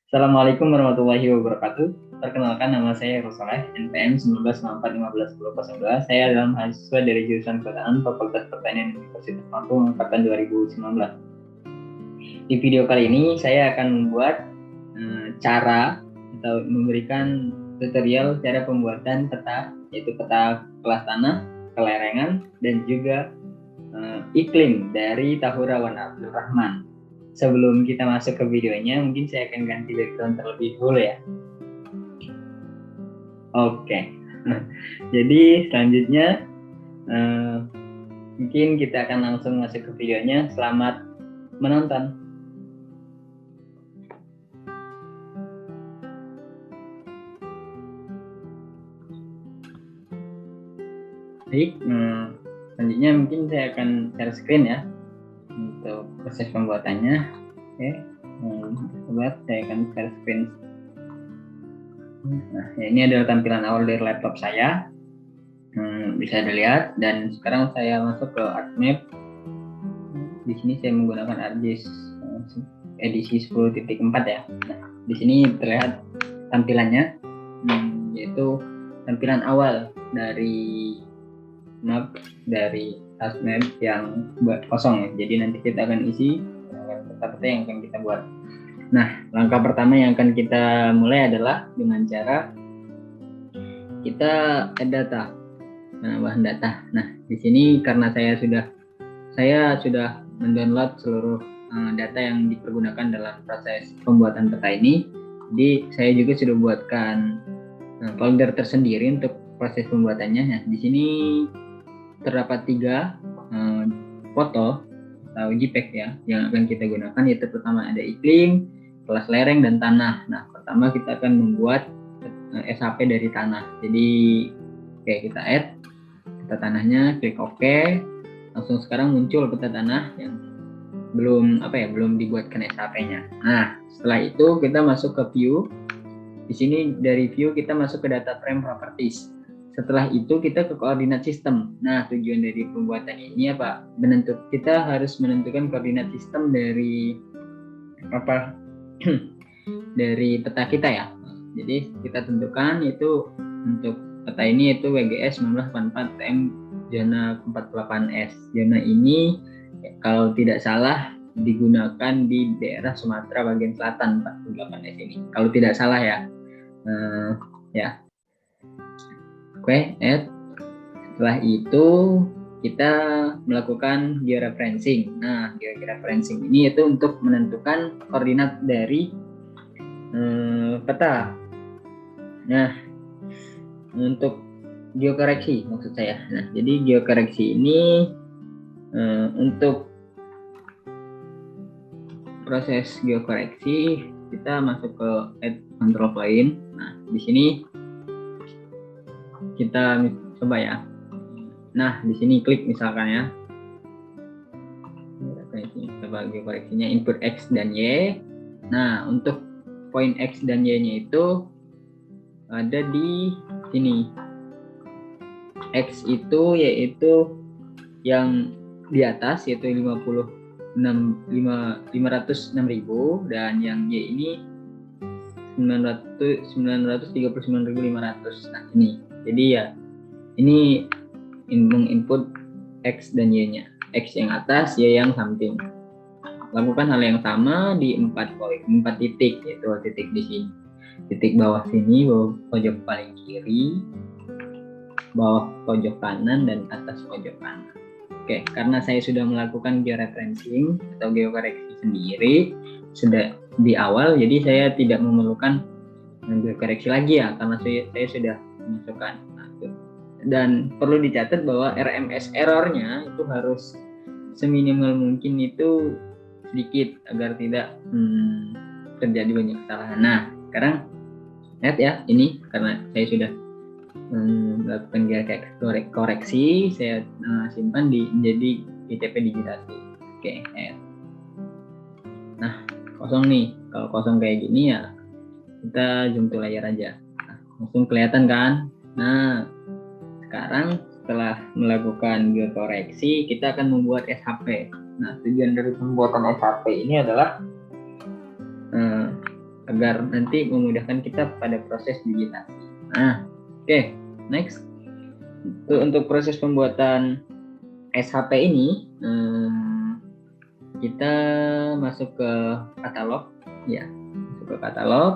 Assalamualaikum warahmatullahi wabarakatuh. Perkenalkan, nama saya Rosoleh, NPM 1994151002. Saya adalah mahasiswa dari jurusan Pertanian Fakultas Pertanian Universitas Lampung angkatan 2019. Di video kali ini saya akan membuat cara atau memberikan tutorial cara pembuatan peta, yaitu peta kelas tanah, kelerengan, dan juga iklim dari Tahura Wan Abdul Rahman. Sebelum kita masuk ke videonya, mungkin saya akan ganti background terlebih dahulu ya. Oke. Jadi selanjutnya mungkin kita akan langsung masuk ke videonya. Selamat menonton. Baik, selanjutnya mungkin saya akan share screen ya untuk proses pembuatannya. Oke, sobat, saya akan share screen. Nah, ini adalah tampilan awal dari laptop saya. Bisa dilihat, dan sekarang saya masuk ke ArtMap. Di sini saya menggunakan ArcGIS edisi 10.4 ya. Nah, di sini terlihat tampilannya, yaitu tampilan awal dari map dari ArcMap yang kosong ya. Jadi nanti kita akan isi peta-peta yang akan kita buat. Nah, langkah pertama yang akan kita mulai adalah dengan cara kita add data, penambahan data. Nah, di sini karena saya sudah mendownload seluruh data yang dipergunakan dalam proses pembuatan peta ini. Jadi saya juga sudah buatkan folder tersendiri untuk proses pembuatannya. Nah, di sini terdapat 3 foto atau JPEG ya yang akan kita gunakan, yaitu pertama ada iklim, kelas lereng, dan tanah. Nah, pertama kita akan membuat SHP dari tanah. Jadi kita add peta tanahnya, klik OK. Langsung sekarang muncul peta tanah yang belum dibuatkan SHP-nya. Nah, setelah itu kita masuk ke view. Di sini dari view kita masuk ke data frame properties. Setelah itu kita ke koordinat sistem. Nah, tujuan dari pembuatan ini apa? Kita harus menentukan koordinat sistem dari dari peta kita ya. Jadi kita tentukan itu untuk peta ini yaitu WGS 1984 TM zona 48S. Zona ini kalau tidak salah digunakan di daerah Sumatera bagian selatan 48S ini. Kalau tidak salah ya. Ya. Oke, add. Setelah itu kita melakukan georeferencing. Nah, georeferencing ini itu untuk menentukan koordinat dari peta. Nah, untuk geokoreksi maksud saya. Nah, jadi geokoreksi ini untuk proses geokoreksi kita masuk ke add control point. Nah, di sini kita coba ya. Nah, di sini klik misalkan ya. Coba geokoreksinya input X dan Y. Nah, untuk poin X dan Y-nya itu ada di sini. X itu yaitu yang di atas yaitu 506.000 dan yang Y ini 939.500. Nah, ini. Jadi ya ini menginput X dan Y-nya. X yang atas, Y yang samping. Lakukan hal yang sama di 4 titik, yaitu titik di sini, titik bawah sini, bawah pojok paling kiri, bawah pojok kanan, dan atas pojok kanan. Oke, karena saya sudah melakukan georeferencing atau geokoreksi sendiri sudah di awal, jadi saya tidak memerlukan geokoreksi lagi ya, karena saya sudah memasukkan. Dan perlu dicatat bahwa RMS errornya itu harus seminimal mungkin itu sedikit agar tidak terjadi banyak kesalahan. Nah, sekarang lihat ya, ini karena saya sudah melakukan koreksi, saya simpan menjadi ITP digitasi. Oke, nah kosong nih. Kalau kosong kayak gini ya kita zoom to layar aja. Nah, langsung kelihatan kan. Nah, sekarang setelah melakukan geokoreksi kita akan membuat SHP. Nah, tujuan dari pembuatan SHP ini adalah agar nanti memudahkan kita pada proses digitasi. Nah, oke, next. Untuk proses pembuatan SHP ini, kita masuk ke katalog, ya, masuk ke katalog.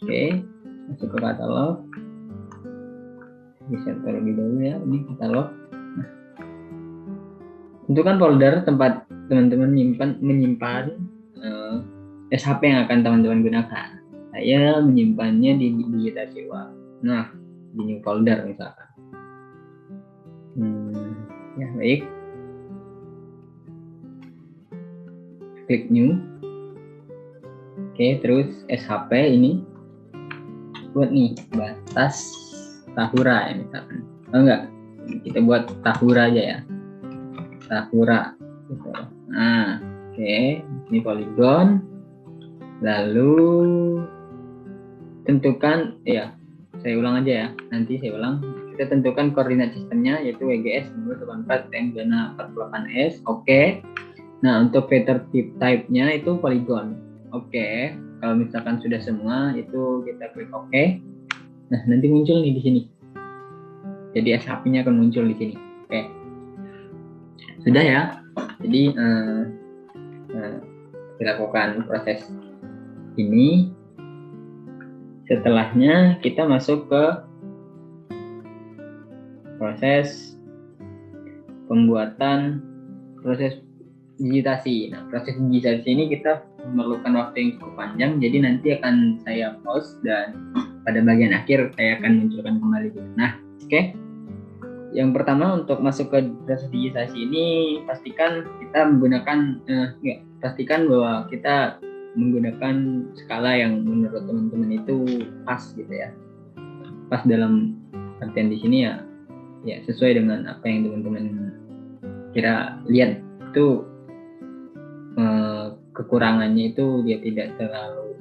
Oke, masuk ke katalog. Bisa terlebih dahulu ya, ini katalog. Nah, tentukan folder tempat teman-teman menyimpan SHP yang akan teman-teman gunakan. Saya menyimpannya di digitasi uang. Nah, di new folder misalkan. Ya baik. Klik new. Oke, terus SHP ini buat nih batas Tahura ya misalkan. Oh enggak, kita buat Tahura aja ya. Tahura gitu. Nah, oke, ini poligon. Lalu tentukan ya, saya ulang aja ya. Nanti saya ulang. Kita tentukan koordinat sistemnya yaitu WGS 984 M 48S. Oke. Nah, untuk vector type-nya itu poligon. Oke. Kalau misalkan sudah semua itu kita klik oke. Nah, nanti muncul nih di sini. Jadi SHP-nya akan muncul di sini. Oke. Sudah ya. Jadi dilakukan proses ini. Setelahnya kita masuk ke proses pembuatan proses digitasi. Nah, proses digitasi ini kita memerlukan waktu yang cukup panjang, jadi nanti akan saya pause dan pada bagian akhir saya akan munculkan kembali. Nah, oke. Yang pertama untuk masuk ke proses digitasi ini pastikan kita menggunakan pastikan bahwa kita menggunakan skala yang menurut teman-teman itu pas gitu ya. Pas dalam artian di sini ya sesuai dengan apa yang teman-teman kira lihat itu kekurangannya itu dia tidak terlalu,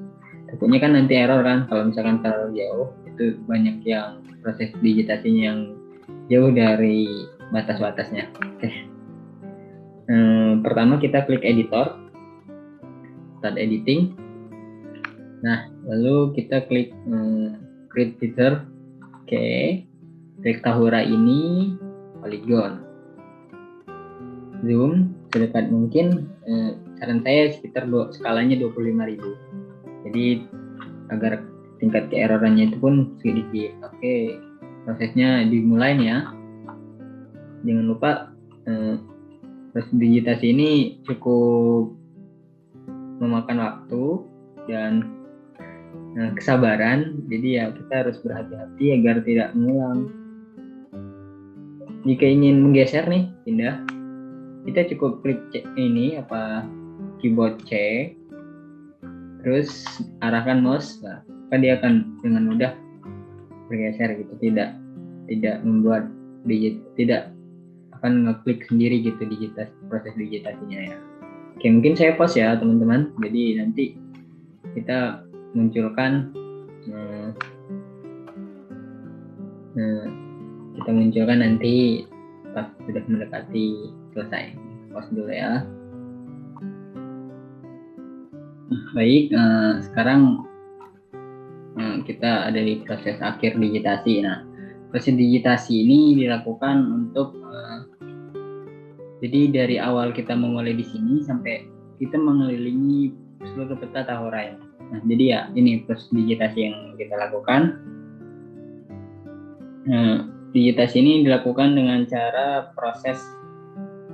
takutnya kan nanti error kan kalau misalkan terlalu jauh, itu banyak yang proses digitasinya yang jauh dari batas-batasnya. Oke. Pertama kita klik editor, start editing. Nah, lalu kita klik create feature. Oke. Klik Tahura ini poligon. Zoom sedekat mungkin. Saran saya sekitar skalanya 25.000. Jadi agar tingkat keerrorannya itu pun sedikit. Oke, prosesnya dimulai nih ya. Jangan lupa proses digitasi ini cukup memakan waktu dan kesabaran. Jadi ya kita harus berhati-hati agar tidak mengulang. Jika ingin menggeser nih, pindah, kita cukup klik ini keyboard C, terus arahkan mouse, nah, dia akan dengan mudah bergeser gitu, tidak membuat tidak akan ngeklik sendiri gitu proses digitasinya ya. Oke, mungkin saya pause ya teman-teman. Jadi nanti kita munculkan nanti pas sudah mendekati selesai. Pause dulu ya. Baik, sekarang kita ada di proses akhir digitasi. Nah, proses digitasi ini dilakukan untuk jadi dari awal kita memulai di sini sampai kita mengelilingi seluruh peta Tahura. Nah, jadi ya ini proses digitasi yang kita lakukan. Digitasi ini dilakukan dengan cara proses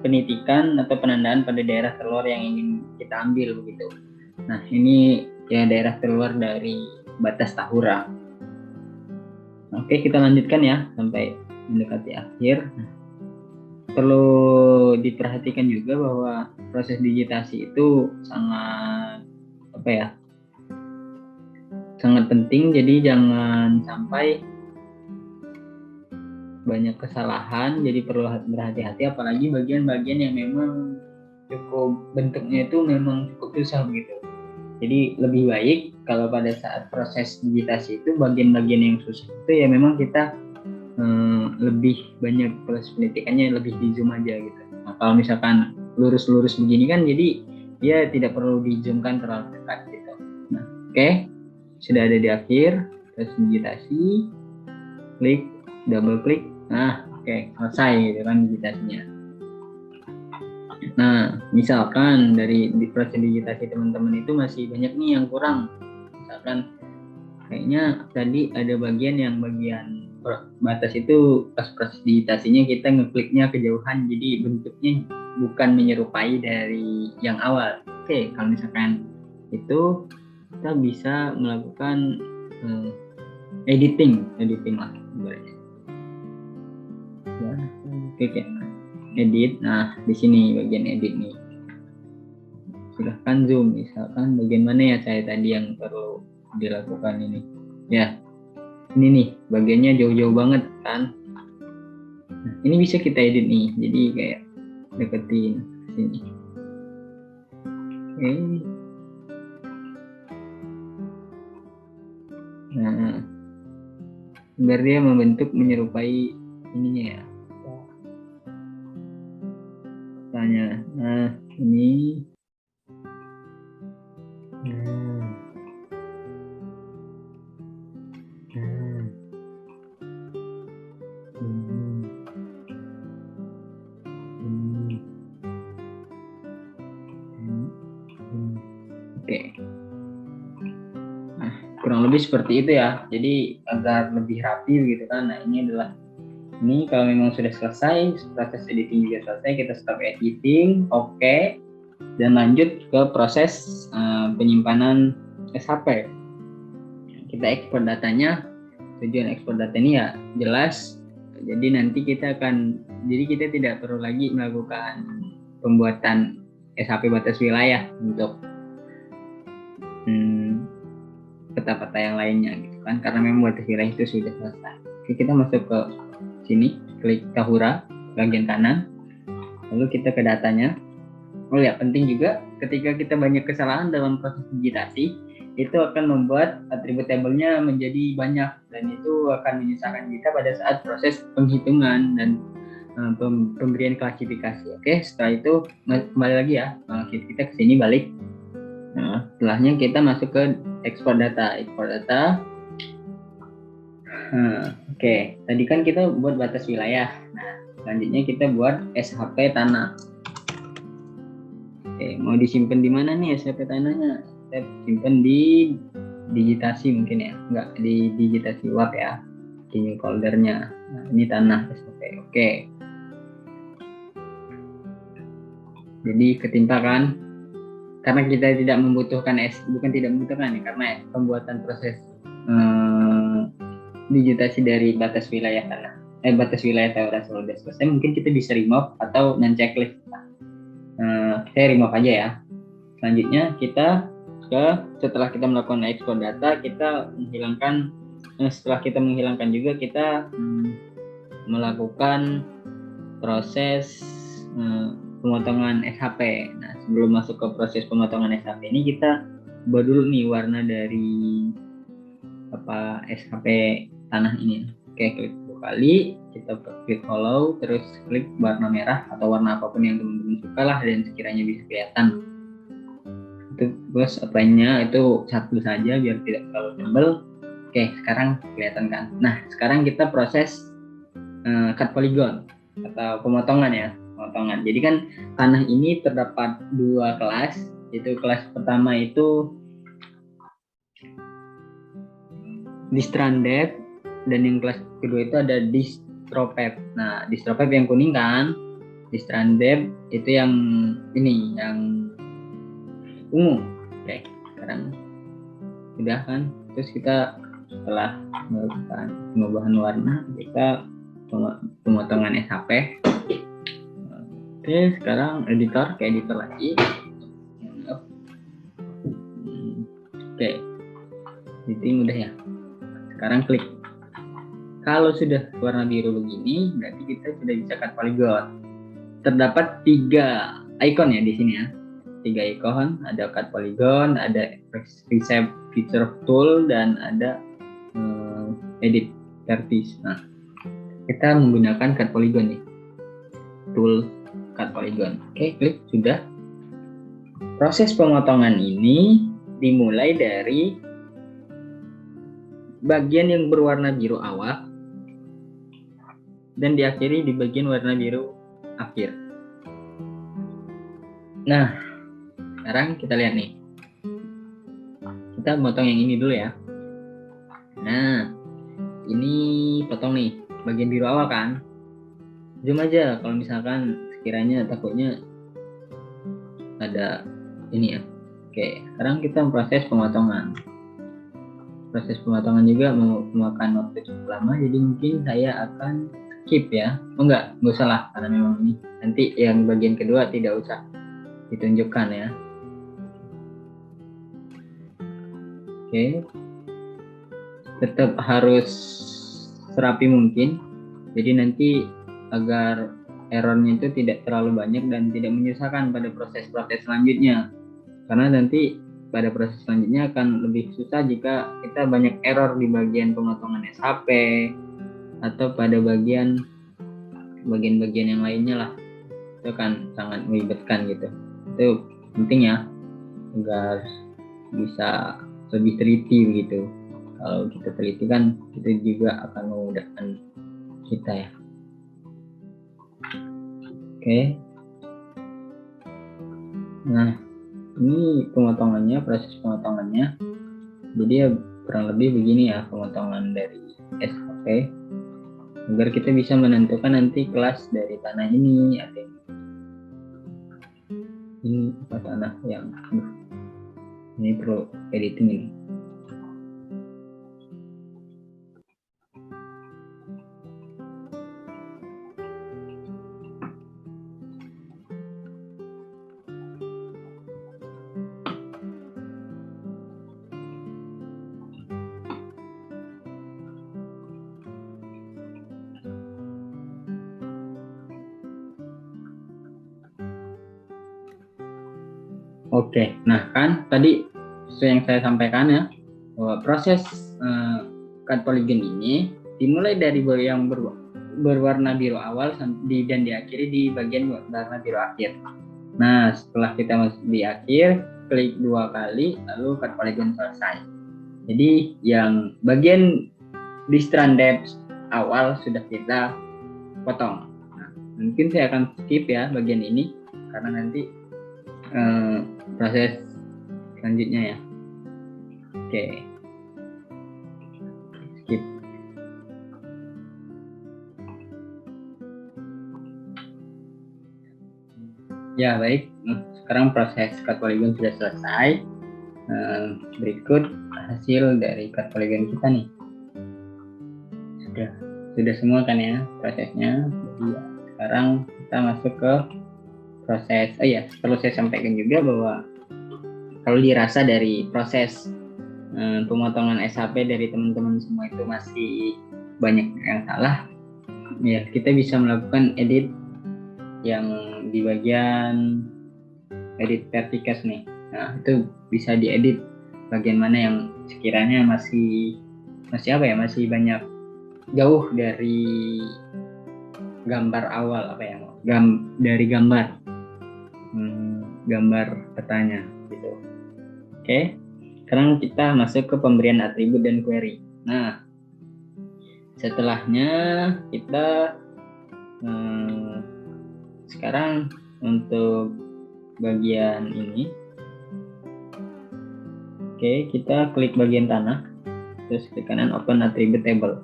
penitikan atau penandaan pada daerah terluar yang ingin kita ambil begitu. Nah, ini ya daerah terluar dari batas Tahura. Oke, kita lanjutkan ya sampai mendekati akhir. Perlu diperhatikan juga bahwa proses digitasi itu sangat penting. Jadi jangan sampai banyak kesalahan. Jadi perlu berhati-hati, apalagi bagian-bagian yang memang bentuknya itu memang cukup susah begitu. Jadi lebih baik kalau pada saat proses digitasi itu bagian-bagian yang susah itu ya memang kita lebih banyak proses penitikannya lebih di zoom aja gitu. Nah, kalau misalkan lurus-lurus begini kan jadi dia tidak perlu di-zoomkan terlalu dekat gitu. Nah, oke. Sudah ada di akhir, terus digitasi, klik, double klik. Nah, oke, selesai gitu kan digitasinya. Nah, misalkan dari proses digitasi teman-teman itu masih banyak nih yang kurang. Misalkan kayaknya tadi ada bagian batas itu pas proses digitasinya kita ngekliknya kejauhan, jadi bentuknya bukan menyerupai dari yang awal. Oke, kalau misalkan itu kita bisa melakukan editing lah sebenarnya. Ya, klik ya, edit. Nah, di sini bagian edit nih. Silahkan zoom, misalkan bagian mana ya saya tadi yang perlu dilakukan ini. Ya, ini nih bagiannya jauh-jauh banget kan. Nah, ini bisa kita edit nih, jadi kayak deketin sini. Oke. Nah, biar dia membentuk menyerupai ininya ya. Tanya. Nah, ini. Oke. Nah, kurang lebih seperti itu ya. Jadi agar lebih rapi gitu kan. Nah, ini kalau memang sudah selesai, proses editing juga selesai, kita stop editing, oke. Dan lanjut ke proses penyimpanan SHP. Kita ekspor datanya. Tujuan ekspor data ini ya jelas. Jadi nanti kita tidak perlu lagi melakukan pembuatan SHP batas wilayah untuk peta-peta yang lainnya gitu kan, karena memang batas wilayah itu sudah selesai. Oke, kita masuk ke sini, klik Kahura bagian kanan, lalu kita ke datanya. Oh ya, penting juga ketika kita banyak kesalahan dalam proses digitasi, itu akan membuat atribut tabelnya menjadi banyak, dan itu akan menyusahkan kita pada saat proses penghitungan dan pemberian klasifikasi. Oke, setelah itu kembali lagi ya, kita ke sini balik. Nah, setelahnya kita masuk ke ekspor data. Oke, tadi kan kita buat batas wilayah. Nah, selanjutnya kita buat SHP tanah. Oke, mau disimpan di mana nih SHP tanahnya? Kita simpan di digitasi mungkin ya, enggak di digitasi WAP ya, di new foldernya. Nah, ini tanah SHP. Oke. Jadi ketimpa kan? Karena kita tidak membutuhkan karena pembuatan proses digitasi dari batas wilayah tanah, batas wilayah Tauras sudah selesai, mungkin kita bisa remove atau non checklist. Saya remove aja ya. Selanjutnya kita setelah kita melakukan ekspor data, setelah kita menghilangkan juga kita melakukan proses pemotongan SHP. Nah, sebelum masuk ke proses pemotongan SHP ini, kita buat dulu nih warna dari SHP tanah ini. Oke, klik 2 kali, kita klik hollow, terus klik warna merah atau warna apapun yang teman-teman suka lah dan sekiranya bisa kelihatan. Itu terus apply-nya itu satu saja biar tidak terlalu tebal. Oke, sekarang kelihatan kan. Nah, sekarang kita proses cut polygon atau pemotongan ya. Jadi kan tanah ini terdapat 2 kelas. Itu kelas pertama itu distranded, dan yang kelas kedua itu ada distropep. Nah, distropep yang kuning kan, distranded itu yang ini, yang ungu. Oke, sekarang sudah kan. Terus kita setelah melakukan pengubahan warna, kita pemotongan SHP. Oke, sekarang ke editor lagi. Oke, editing udah ya. Sekarang klik. Kalau sudah warna biru begini, berarti kita sudah bisa cut polygon. Terdapat 3 icon ya di sini ya. 3 icon, ada cut polygon, ada reshape feature tool, dan ada edit vertex. Nah, kita menggunakan cut polygon nih. Tool cut polygon. Oke, klik sudah. proses pemotongan ini dimulai dari bagian yang berwarna biru awal dan diakhiri di bagian warna biru akhir. Nah, sekarang kita lihat nih. Kita potong yang ini dulu ya. Nah, ini potong nih, bagian biru awal kan. Zoom aja kalau misalkan sekiranya takutnya ada ini ya. Oke, sekarang kita proses pemotongan. Proses pemotongan juga memakan waktu cukup lama, jadi mungkin saya akan skip ya. Enggak usah lah, karena memang ini nanti yang bagian kedua tidak usah ditunjukkan ya. Oke, tetap harus serapi mungkin, jadi nanti agar errornya itu tidak terlalu banyak dan tidak menyusahkan pada proses-proses selanjutnya, karena nanti pada proses selanjutnya akan lebih susah jika kita banyak error di bagian pemotongan SHP atau pada bagian-bagian yang lainnya lah. Itu kan sangat meribetkan gitu. Itu penting ya, agar bisa lebih teliti begitu. Kalau kita teliti kan itu juga akan memudahkan kita ya. Oke. Nah, ini pemotongannya, proses pemotongannya. Jadi ya kurang lebih begini ya pemotongan dari SHP, agar kita bisa menentukan nanti kelas dari tanah ini ada ini apa tanah yang ini perlu editing ini. Oke, nah kan tadi sesuai yang saya sampaikan ya, bahwa proses cut polygon ini dimulai dari yang berwarna biru awal dan diakhiri di bagian warna biru akhir. Nah, setelah kita masuk di akhir, klik 2 kali, lalu cut polygon selesai. Jadi yang bagian di stranded awal sudah kita potong. Nah, mungkin saya akan skip ya bagian ini, karena nanti proses selanjutnya ya. Oke, skip. Ya baik, sekarang proses cut polygon sudah selesai. Berikut hasil dari cut polygon kita nih. Sudah semua kan ya prosesnya. Jadi ya, sekarang kita masuk ke proses. Oh ya, perlu saya sampaikan juga bahwa kalau dirasa dari proses pemotongan SHP dari teman-teman semua itu masih banyak yang salah, ya kita bisa melakukan edit yang di bagian edit vertices nih. Nah, itu bisa diedit bagian mana yang sekiranya masih apa ya, masih banyak jauh dari gambar awal apa ya, dari gambar petanya gitu. Oke, sekarang kita masuk ke pemberian atribut dan query. Nah, setelahnya kita sekarang untuk bagian ini, oke, kita klik bagian tanah, terus klik kanan open attribute table.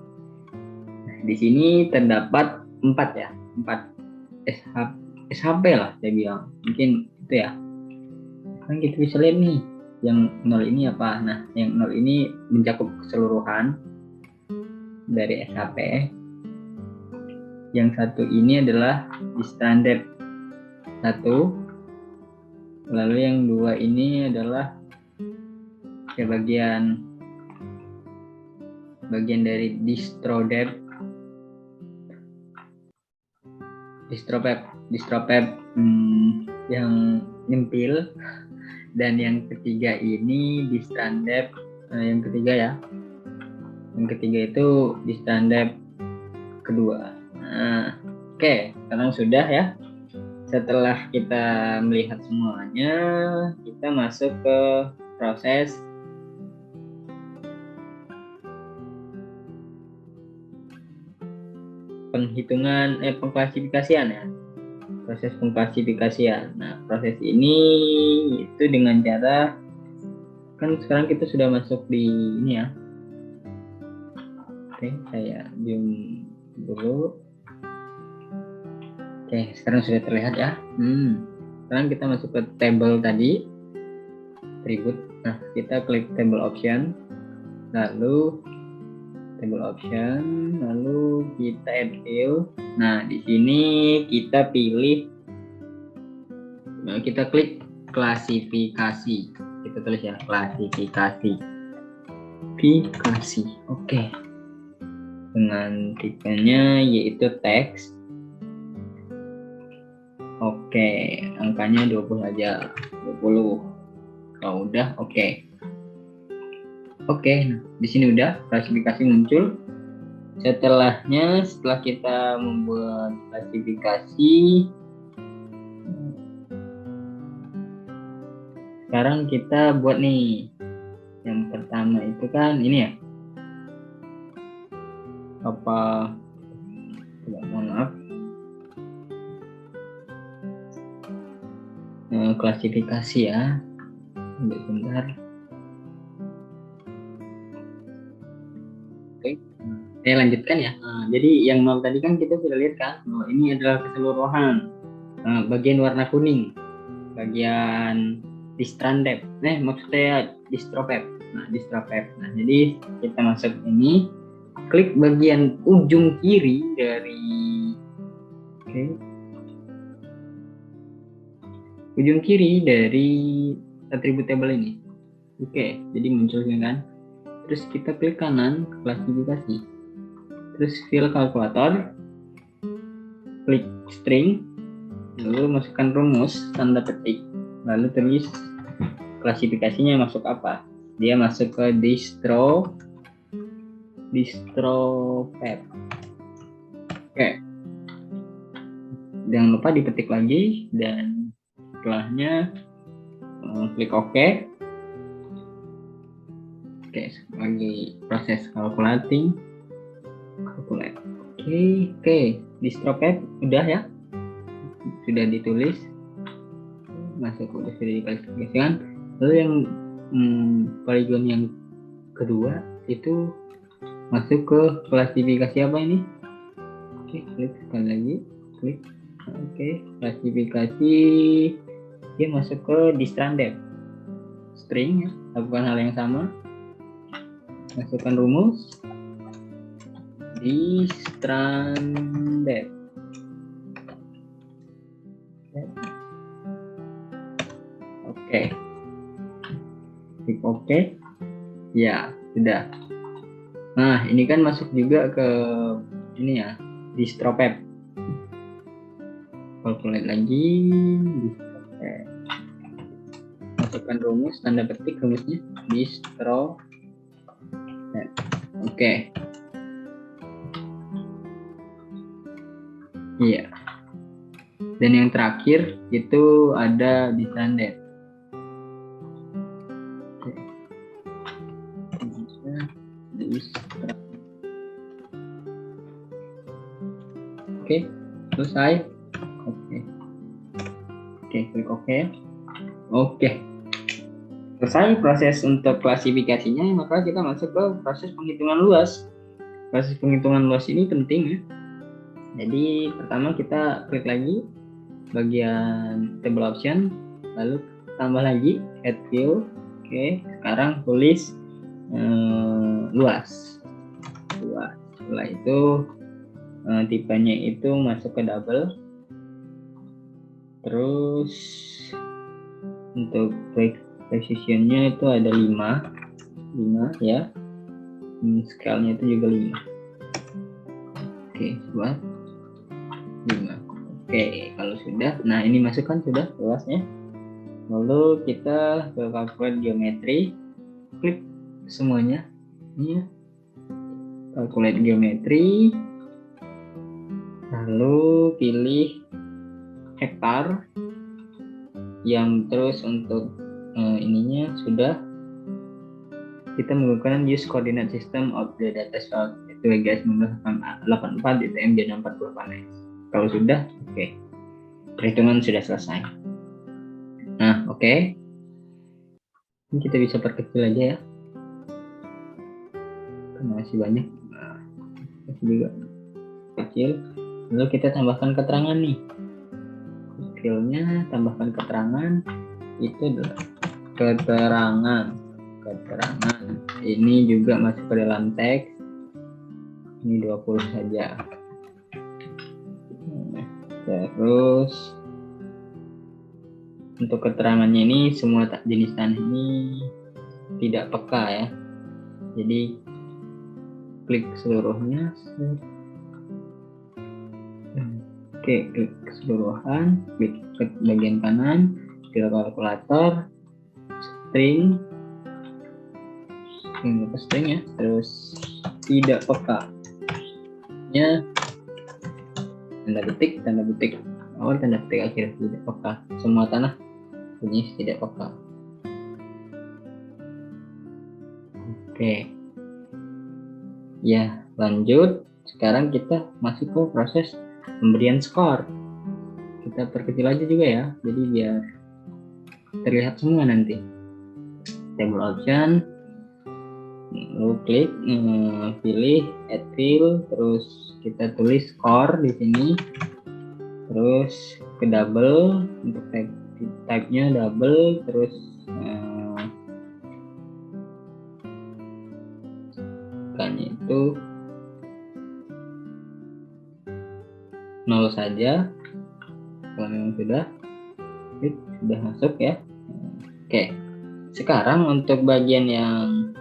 Nah, di sini terdapat 4 SHP lah saya bilang, mungkin itu ya. Kan kita bisa lihat nih, yang 0 ini apa. Nah, yang 0 ini mencakup keseluruhan dari SHP. Yang satu ini adalah di standard 1, lalu yang 2 ini adalah ke bagian dari distropep yang nyempil, dan yang ketiga ini di standard yang ketiga ya. Yang ketiga itu di standard kedua. Nah, oke, sekarang sudah ya. Setelah kita melihat semuanya, kita masuk ke proses pengklasifikasian ya. Proses pengklasifikasian. Nah, proses ini itu dengan cara, kan sekarang kita sudah masuk di ini ya. Oke, saya zoom dulu. Oke, sekarang sudah terlihat ya. Sekarang kita masuk ke table tadi, atribut. Nah, kita klik table option, lalu table option, lalu kita add field. Nah, di sini kita pilih, kita klik klasifikasi. Kita tulis ya, klasifikasi. Oke. Dengan tipenya yaitu teks. Oke, angkanya 20 aja. 20. Kalau udah, oke. Oke, nah, di sini udah klasifikasi muncul. Setelah kita membuat klasifikasi, sekarang kita buat nih. Yang pertama itu kan ini ya. Mohon maaf. Klasifikasi ya. Sebentar. Oke, saya lanjutkan ya. Jadi yang nol tadi kan kita sudah lihat kan, ini adalah keseluruhan bagian warna kuning, bagian distrandet. Maksudnya distropep. Nah, jadi kita masuk ini, klik bagian ujung kiri dari ujung kiri dari atribut table ini. Oke, jadi muncul kan. Terus kita klik kanan, klasifikasi. Terus fill kalkulator, klik string, lalu masukkan rumus tanda petik, lalu tulis klasifikasinya masuk apa. Dia masuk ke distropep. Oke. Jangan lupa dipetik lagi, dan setelahnya klik OK. Oke, lagi proses calculate. Oke, distropep udah ya, sudah ditulis, sudah diklasifikasikan. Lalu yang poligon yang kedua itu masuk ke klasifikasi apa ini? Oke, klik sekali lagi, klik. Oke, klasifikasi dia masuk ke distrandet string ya. Lakukan hal yang sama, masukkan rumus distrandet. Oke, klik OK ya, sudah. Nah, ini kan masuk juga ke ini ya, distropep. Calculate lagi, masukkan rumus tanda petik, rumusnya distropep. Oke. Iya. Dan yang terakhir itu ada distrandet. Oke, selesai. Oke, klik OK. Oke. Selesai proses untuk klasifikasinya, maka kita masuk ke proses penghitungan luas. Proses penghitungan luas ini penting ya. Jadi pertama kita klik lagi bagian table option, lalu tambah lagi add field. Oke, sekarang tulis luas. Setelah itu tipenya itu masuk ke double. Terus untuk precisionnya itu ada 5 ya. Scale-nya itu juga 5. Oke, buat 5. Oke, kalau sudah, nah ini masukkan sudah luasnya. Lalu kita ke calculate geometry, klik semuanya ini ya, calculate geometry, lalu pilih hektar, yang terus untuk ininya sudah kita menggunakan use coordinate system of the data source, yaitu WGS 1984 DTM J648. Kalau sudah, oke. Perhitungan sudah selesai. Nah, oke. Ini kita bisa perkecil aja ya. Karena masih banyak. Nah, masih juga kecil. Lalu kita tambahkan keterangan nih. Skillnya tambahkan keterangan. Itu adalah keterangan. Ini juga masuk ke dalam teks. Ini 20 saja. Terus untuk keterangannya ini semua jenis tanah ini tidak peka ya. Jadi klik seluruhnya. Oke, klik keseluruhan, klik ke bagian kanan, pilih kalkulator, string ya, terus tidak peka nya tanda petik awal, tanda petik akhir, tidak peka. Semua tanah bunyi tidak peka. Oke ya, lanjut. Sekarang kita masuk ke proses pemberian skor. Kita perkecil aja juga ya, jadi biar terlihat semua nanti. Table option, lalu klik, pilih add field, terus kita tulis skor di sini, terus ke double untuk type-nya double, terus bukannya itu 0 saja. Kalau memang sudah masuk ya. Oke, sekarang untuk bagian yang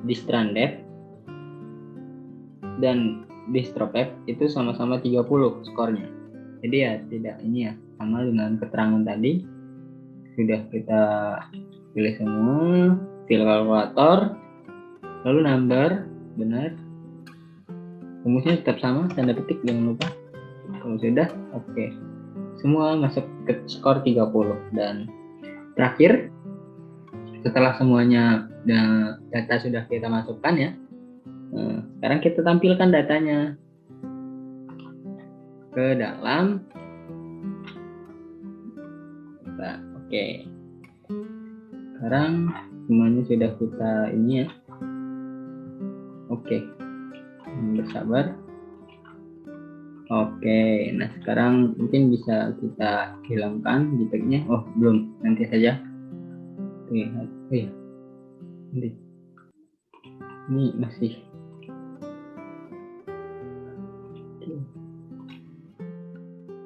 di stranded dan distroped itu sama-sama 30 skornya. Jadi ya tidak ini ya, sama dengan keterangan tadi. Sudah kita pilih semua, pilih kalkulator, lalu number benar, rumusnya tetap sama, tanda petik jangan lupa. Kalau sudah, oke. Semua masuk ke skor 30. Dan terakhir, setelah semuanya data sudah kita masukkan ya, sekarang kita tampilkan datanya ke dalam. Oke. Sekarang semuanya sudah kita ini ya. Oke. Bersabar. Oke, nah sekarang mungkin bisa kita hilangkan JPEG-nya. Oh, belum, nanti saja. Lihat. Oh ya. Nanti. Ini masih.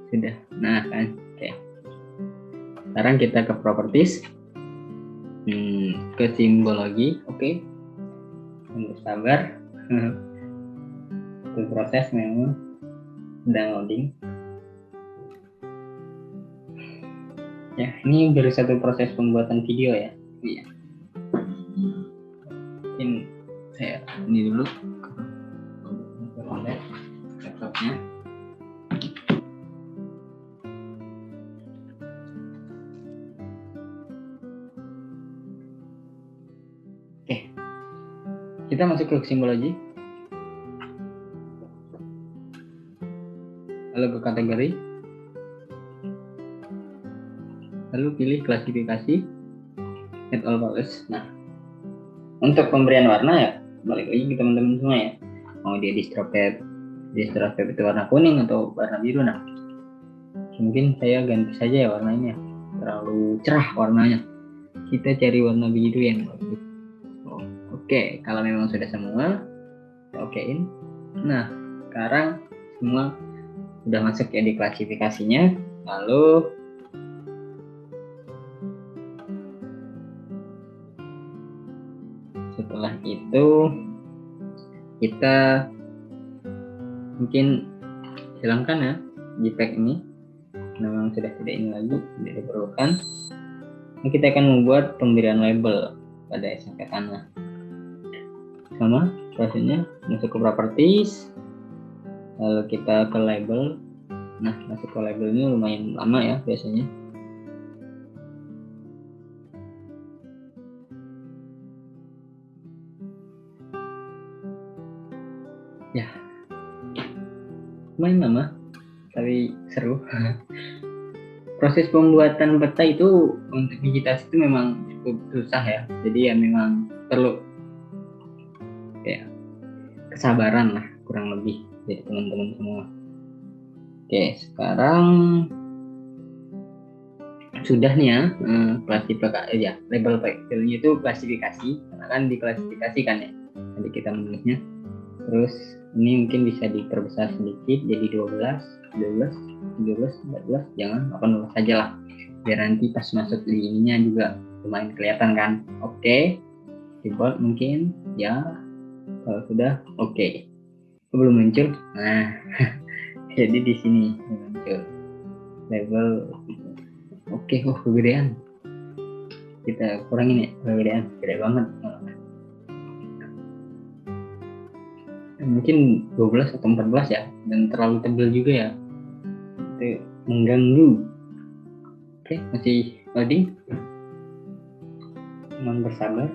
Sudah. Nah, kan. Oke. Sekarang kita ke properties. Ke simbologi. Oke. Bersabar. Itu proses memang downloading. Ya, ini baru satu proses pembuatan video ya. Iya. Mungkin saya ini dulu laptopnya. Oke. Kita masuk ke simbologi. Lalu ke kategori, lalu pilih klasifikasi, add all values. Nah, untuk pemberian warna ya, balik lagi ke teman-teman semua ya, mau dia distroped itu warna kuning atau warna biru. Nah, mungkin saya ganti saja ya warnanya, terlalu cerah warnanya, kita cari warna biru yang bagus. Oke, kalau memang sudah semua, okein. Nah, sekarang semua sudah masuk ya di klasifikasinya. Lalu setelah itu kita mungkin hilangkan ya JPEG ini, memang sudah tidak ini lagi, tidak diperlukan. Ini kita akan membuat pemberian label pada SMK tanah. Sama prosesnya, masuk ke properties, lalu kita ke label. Nah, masuk ke labelnya lumayan lama ya biasanya. Ya, lumayan lama, tapi seru. Proses pembuatan peta itu untuk digitasi itu memang cukup susah ya. Jadi ya memang perlu ya kesabaran lah kurang lebih dari teman-teman semua. Oke, sekarang sudah nih ya klasifikasi ya, label filenya itu klasifikasi karena kan diklasifikasikan ya tadi kita menulisnya. Terus ini mungkin bisa diperbesar sedikit jadi 12, 13, 14, jangan 18 saja lah biar nanti pas masuk di ininya juga lumayan kelihatan kan. Oke, keyboard mungkin ya, kalau sudah oke. Belum muncul, nah jadi di sini muncul label. Oke, kegedean, kita kurangin ya kegedean, gede banget. Mungkin 12 atau 14 ya, dan terlalu tebal juga ya, itu mengganggu. Oke, masih loading, mohon bersabar,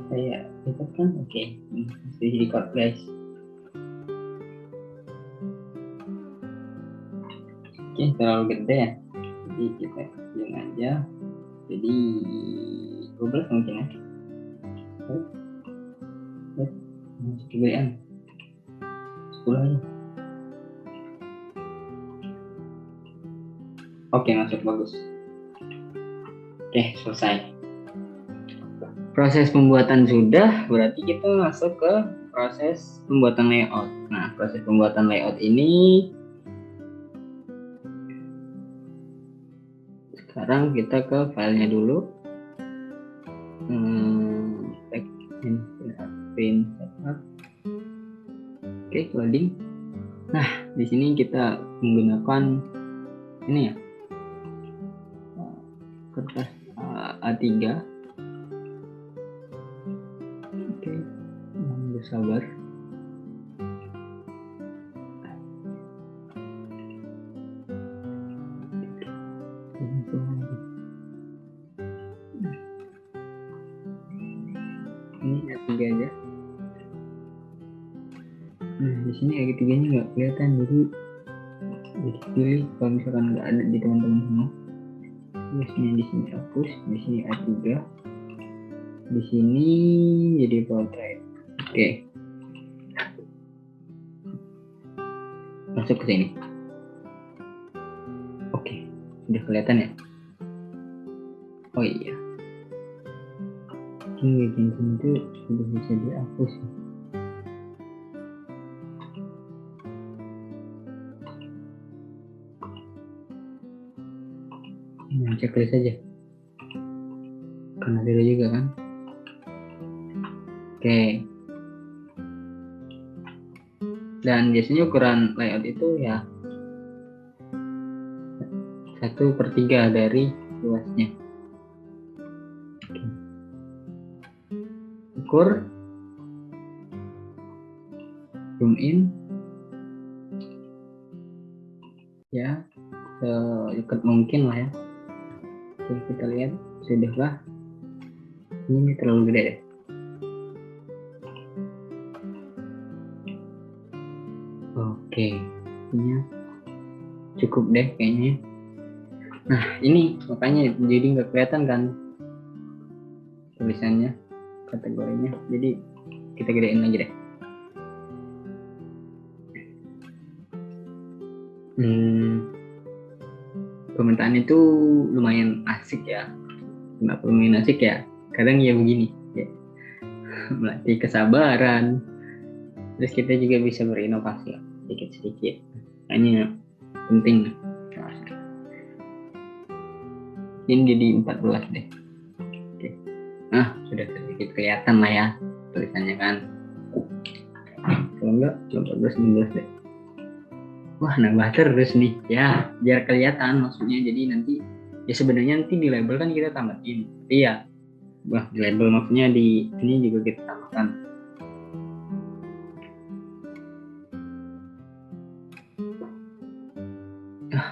saya kan. Oke, masih record guys. Oke, terlalu gede ya, jadi kita kecilin aja, jadi 12 mungkin ya. Masih kegedean, 10 aja. Oke, masuk, bagus. Oke, selesai. Proses pembuatan sudah, berarti kita masuk ke proses pembuatan layout. Nah, proses pembuatan layout ini sekarang kita ke filenya dulu. Print setup. Oke, loading. Nah, di sini kita menggunakan ini ya, kertas A3. Oke, bersabar. Ini A3 aja. Nah, di sini A3-nya nggak kelihatan, jadi pilih kalau misalkan nggak ada di teman-teman semua. Tulisnya di sini hapus, di sini A3, di sini jadi portrait. Oke, masuk ke sini. Oke, sudah kelihatan ya. Oh iya, ini itu sudah bisa dihapus. Nah, checklist saja, karena dulu juga kan. Oke, dan biasanya ukuran layout itu ya 1/3 dari luasnya. Ukur, zoom in ya sedekat mungkin lah ya. Oke, kita lihat sudahlah. Ini terlalu gede deh. Oke, ini cukup deh kayaknya. Nah, ini makanya jadi nggak kelihatan kan tulisannya, kategorinya. Jadi kita gedein lagi deh. Pemetaan itu lumayan asik ya. Kenapa lumayan asik ya? Kadang ya begini ya, melatih kesabaran. Terus kita juga bisa berinovasi sedikit-sedikit. Hanya penting. Ini jadi 14 deh. Oke. Nah, sudah sedikit kelihatan lah ya tulisannya kan. Kalau enggak 14, 16 deh. Wah, nambah terus nih ya, biar kelihatan maksudnya. Jadi nanti ya sebenarnya nanti di label kan kita tambahin, tapi ya di label maksudnya di sini juga kita tambahkan.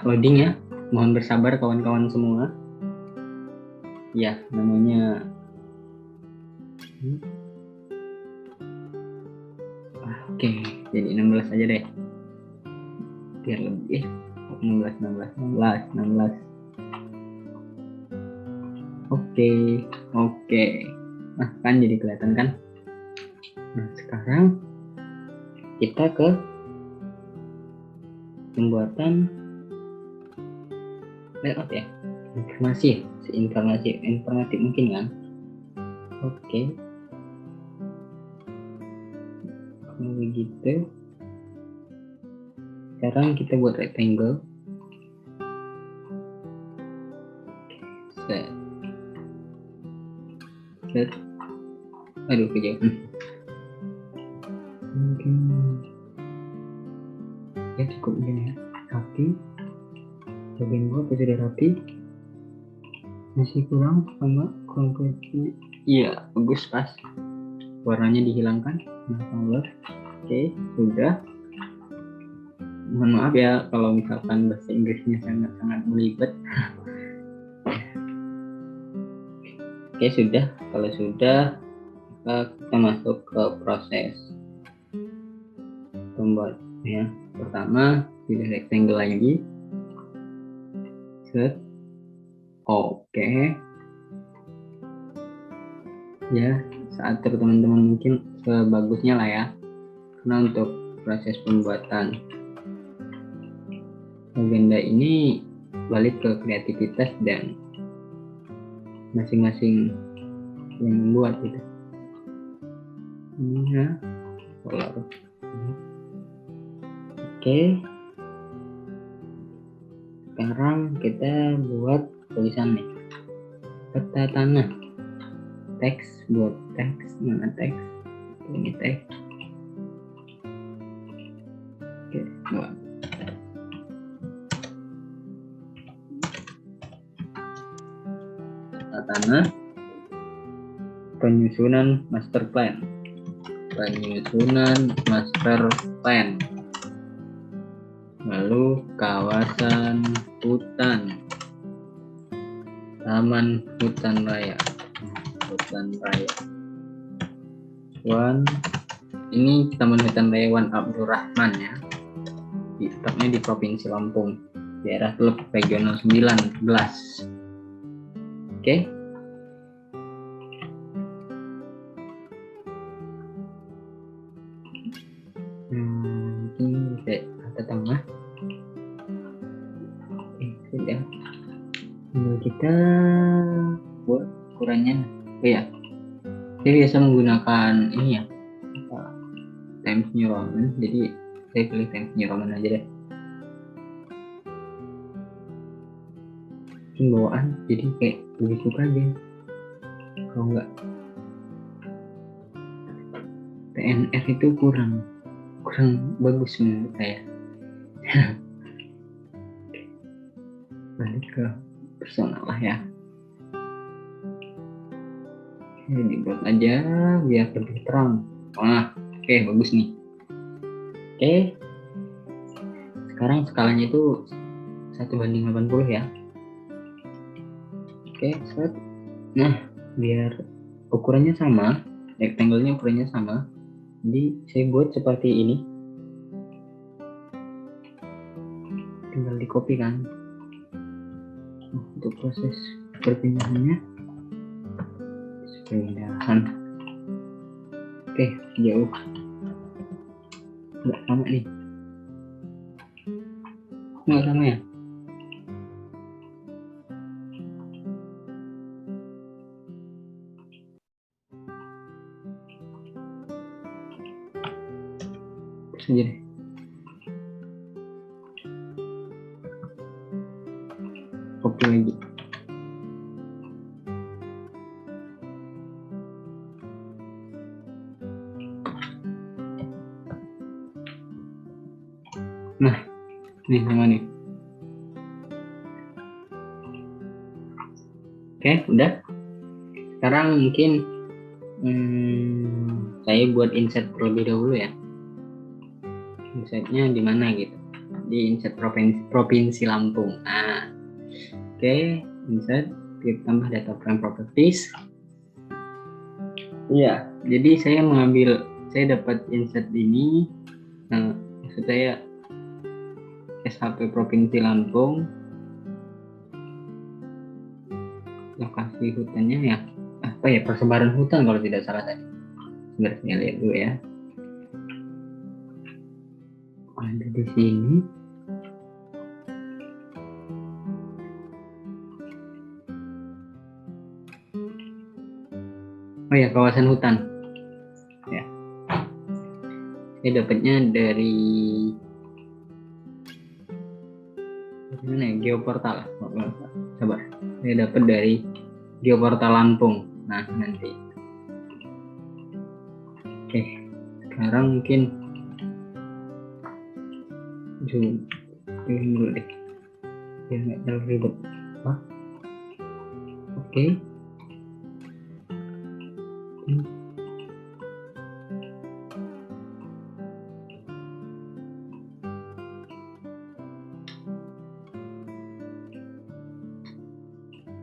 loading ya. Mohon bersabar kawan-kawan semua. Ya, namanya oke, jadi 16 aja deh. Biar lebih 16. Oke. Nah, kan jadi kelihatan kan? Nah, sekarang kita ke pembuatan layout ya. Informatif mungkin kan? Oke. Kalau begitu, sekarang kita buat rectangle. Set. Aduh, kejauhan. Mungkin ya cukup begini ya. Rapi. Bagian bawah sudah rapi. Masih kurang konkretnya. Iya, bagus pas. Warnanya dihilangkan. Nah, color. Oke, sudah. Mohon maaf ya kalau misalkan bahasa Inggrisnya sangat belibet. Oke, sudah. Kalau sudah, kita masuk ke proses pembuatnya. Pertama, pilih rectangle lagi. Set. Oke. Ya, saat teman-teman mungkin sebagusnya lah ya. Karena untuk proses pembuatan agenda ini balik ke kreativitas dan masing-masing yang membuat gitu. Ya, color. Oke. Sekarang kita buat tulisan nih. Peta tanah. Teks, buat teks. Mana teks? Ini teks. Oke, buat. Peta tanah. Penyusunan master plan. Lalu kawasan hutan, taman hutan raya. Ini taman hutan raya Wan Abdurrahman ya. Tepatnya di Provinsi Lampung, daerah Teluk Regional 19. Oke. Mungkin bisa ke tengah. Sudah. Kita buat ukurannya. Ya, saya biasa menggunakan ini ya, Times New Roman. Jadi saya pilih Times New Roman aja deh. Mungkin bawaan, jadi kayak lebih suka aja. Kalau enggak, PNF itu kurang bagus menurut saya. Balik ke personal lah ya. Dibuat aja biar lebih terang. Wah, oke, bagus nih. Oke, sekarang skalanya itu 1:80 ya. Oke, set. Nah, biar ukurannya sama, rectangle-nya ukurannya sama, jadi saya buat seperti ini. Tinggal di copy kan. Nah, untuk proses perpindahannya, oke, jauh nggak sama nih, nggak sama ya. Terus aja deh. Copy lagi. Nah, ini sama nih. Oke, udah. Sekarang mungkin saya buat insert terlebih dahulu ya. Insertnya di mana gitu. di insert provinsi Lampung. Nah, oke, insert, kita tambah data frame properties. Iya, jadi saya dapat insert ini, maksud saya SHP Provinsi Lampung, lokasi hutannya ya, apa ya, persebaran hutan kalau tidak salah tadi. Sebentar saya lihat dulu ya. Ada di sini. Oh ya, kawasan hutan. Ya. Saya dapatnya dari mana ya? Geoportal. Sabar. Saya dapat dari Geoportal Lampung. Nah, nanti. Oke. Sekarang mungkin zoom dulu deh. Biar nggak terlalu ribet. Oke.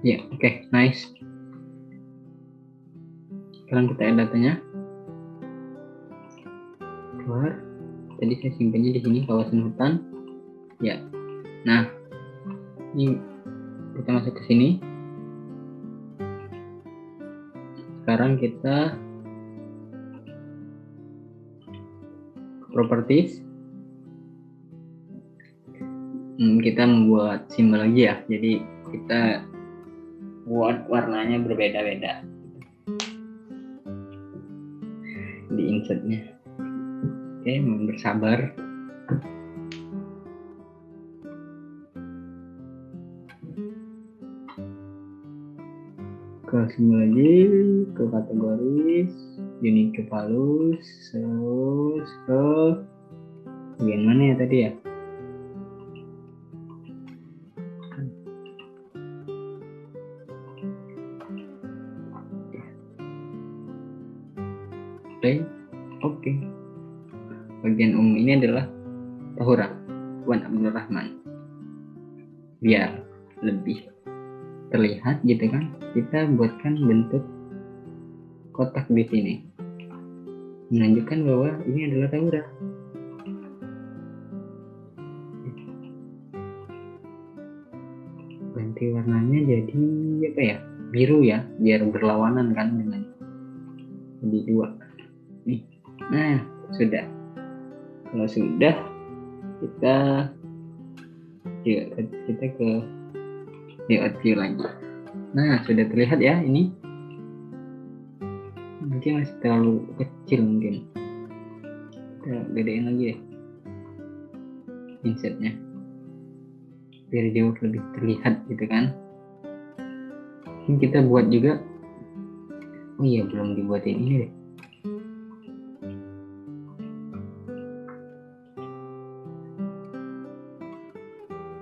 Ya, oke, nice. Sekarang kita add datanya. Keluar. Tadi saya simpannya di sini kawasan hutan. Ya. Nah, ini kita masuk ke sini. Sekarang kita properties. Kita membuat simbol lagi ya. Jadi kita buat warnanya berbeda-beda di insertnya. Oke, mohon bersabar. Ke simbol lagi, ke kategoris, unique values, terus ke bagian mana ya tadi ya? Oke. Bagian umum ini adalah Tahura Wan Abdul Rahman. Biar lebih terlihat gitu kan, kita buatkan bentuk kotak di sini, menunjukkan bahwa ini adalah Tahura. Ganti warnanya jadi apa ya? Biru ya, biar berlawanan kan dengan jadi dua. Nih, nah sudah. Kalau sudah, kita ke layout view lagi. Nah, sudah terlihat ya ini. Mungkin masih terlalu kecil mungkin. Kita gedein lagi ya insertnya, biar jauh lebih terlihat gitu kan. Ini kita buat juga. Oh iya, belum dibuatin ini deh.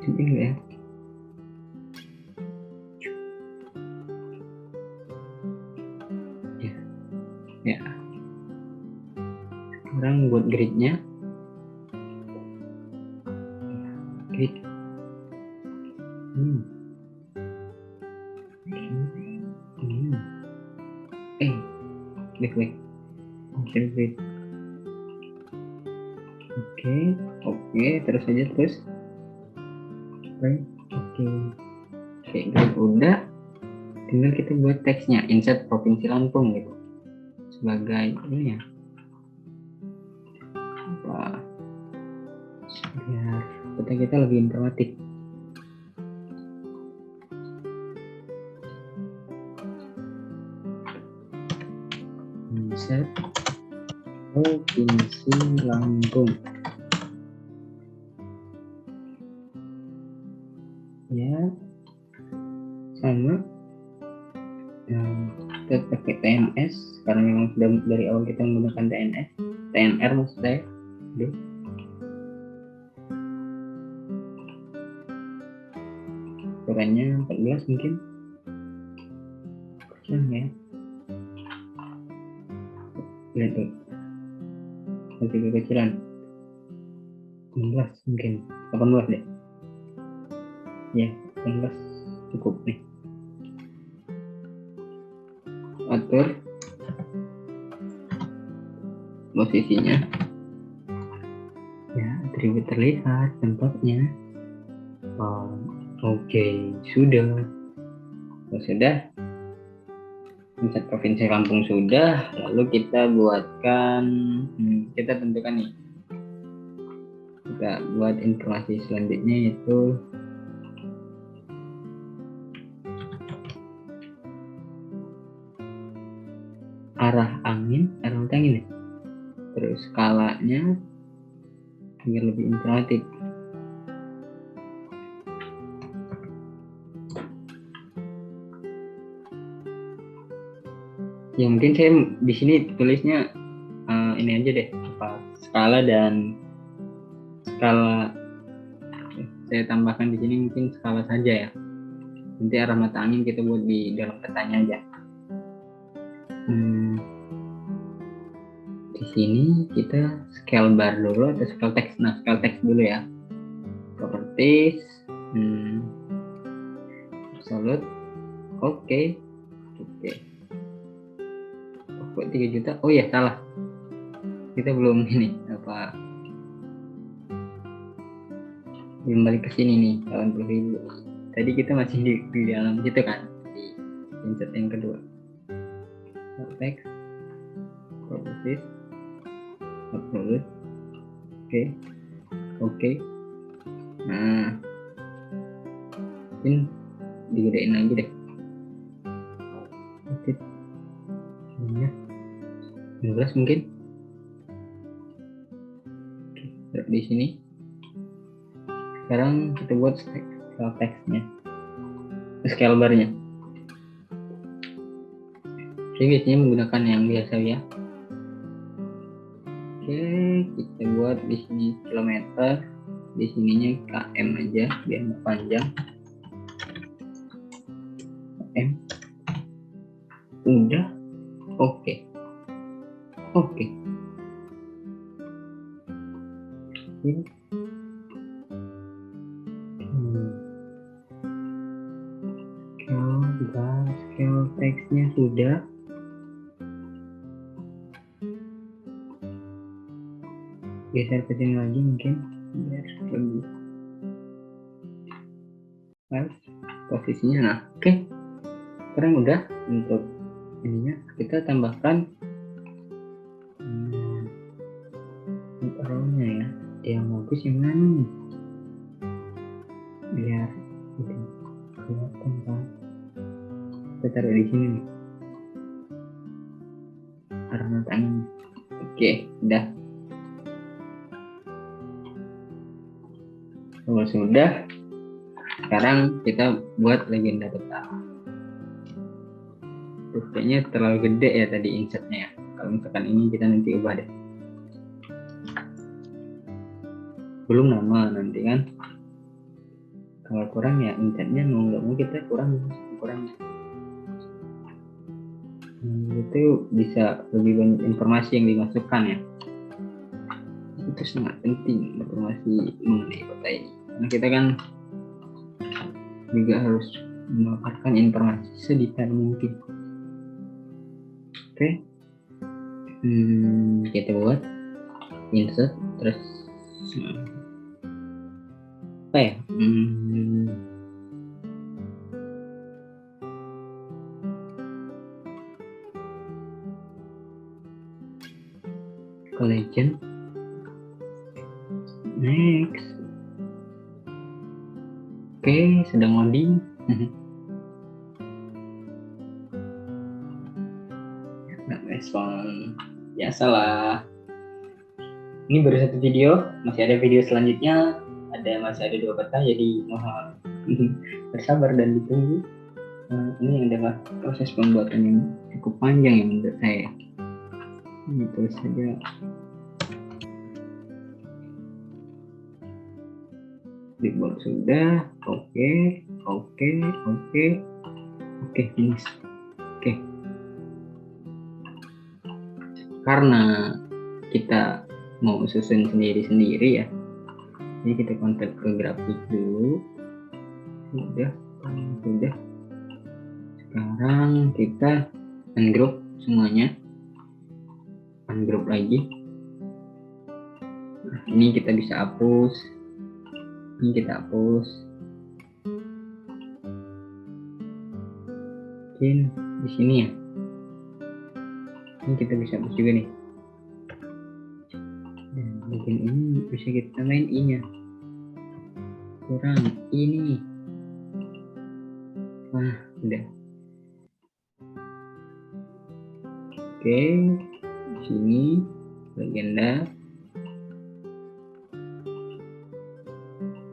Coba enggak ya? Ya. Sekarang buat gridnya. Grid. Baik. Grid. Oke, terus aja terus. Oke, grid udah. Tinggal kita buat teksnya, insert Provinsi Lampung gitu. Sebagai ini ya. Apa? Biar kota kita lebih informatif. Insert Provinsi Lampung. Ya, sama. Kita pakai TNS karena memang sudah dari awal kita menggunakan TNR maksud saya. Ukurannya 14 mungkin. Kecil ya. Lihat tuh. Masih kekecilan. 16 mungkin 18 deh ya, 18 cukup nih. Atur posisinya ya, atribut terlihat tempatnya. Oke, sudah. Insert provinsi Lampung sudah, lalu kita buatkan, kita tentukan nih, kita buat informasi selanjutnya yaitu arah angin nih. Terus skalanya biar lebih informatif. Ya mungkin saya di sini tulisnya ini aja deh, skala dan skala. Saya tambahkan di sini mungkin skala saja ya. Nanti arah mata angin kita buat di dalam petanya aja. Di sini kita scale bar dulu atau scale text. Nah, scale text dulu ya. Properties, absolute, oke. Kok 3 juta? Oh ya, salah. Kita belum belum balik ke sini nih, 80.000. Tadi kita masih di dalam situ kan, di insert yang kedua. Text, properties, absolute, oke. Nah, mungkin digedein lagi deh. 16 mungkin. Di sini. Sekarang kita buat scale text-nya, scale bar-nya. Saya biasanya menggunakan yang biasa ya. Oke, kita buat di sini kilometer, di sininya km aja biar nggak panjang. km. Udah. Oke. Scale text-nya sudah. Geser ke sini lagi mungkin biar lebih pas posisinya. Nah, oke. Sekarang udah. Untuk ininya kita tambahkan row-nya ya. Yang bagus yang mana nih? Biar kelihatan kan. Kita taruh di sini nih. Arah mata angin. Oke, udah. Kalau sudah, sekarang kita buat legenda peta. Kayaknya terlalu gede ya tadi insertnya ya. Kalau misalkan ini kita nanti ubah deh. Belum nama nanti kan. Kalau kurang ya insertnya mau nggak mau kita kurang. Itu bisa lebih banyak informasi yang dimasukkan ya. Itu sangat penting informasi mengenai kota ini. Karena kita kan juga harus mendapatkan informasi sedetail mungkin. Oke. Kita buat insert terus apa ya? Legend. Next. Oke, sedang loading. Nggak respon. Biasalah. Ini baru satu video, masih ada video selanjutnya. Masih ada 2 peta, jadi mohon bersabar dan ditunggu. Ini adalah proses pembuatan yang cukup panjang ya menurut saya. Ini terus saja. Dibuat sudah. Oke, finish. Oke. Karena kita mau susun sendiri-sendiri ya, Jadi kita konvert ke grafik dulu. Sudah. Sekarang kita ungroup semuanya. Ungroup lagi. Nah, ini kita bisa hapus. Ini kita hapus. Mungkin di sini ya. Ini kita bisa hapus juga nih. Dan bagian ini bisa kita tambahin i-nya. Kurang ini. Wah, udah. Oke, di sini legenda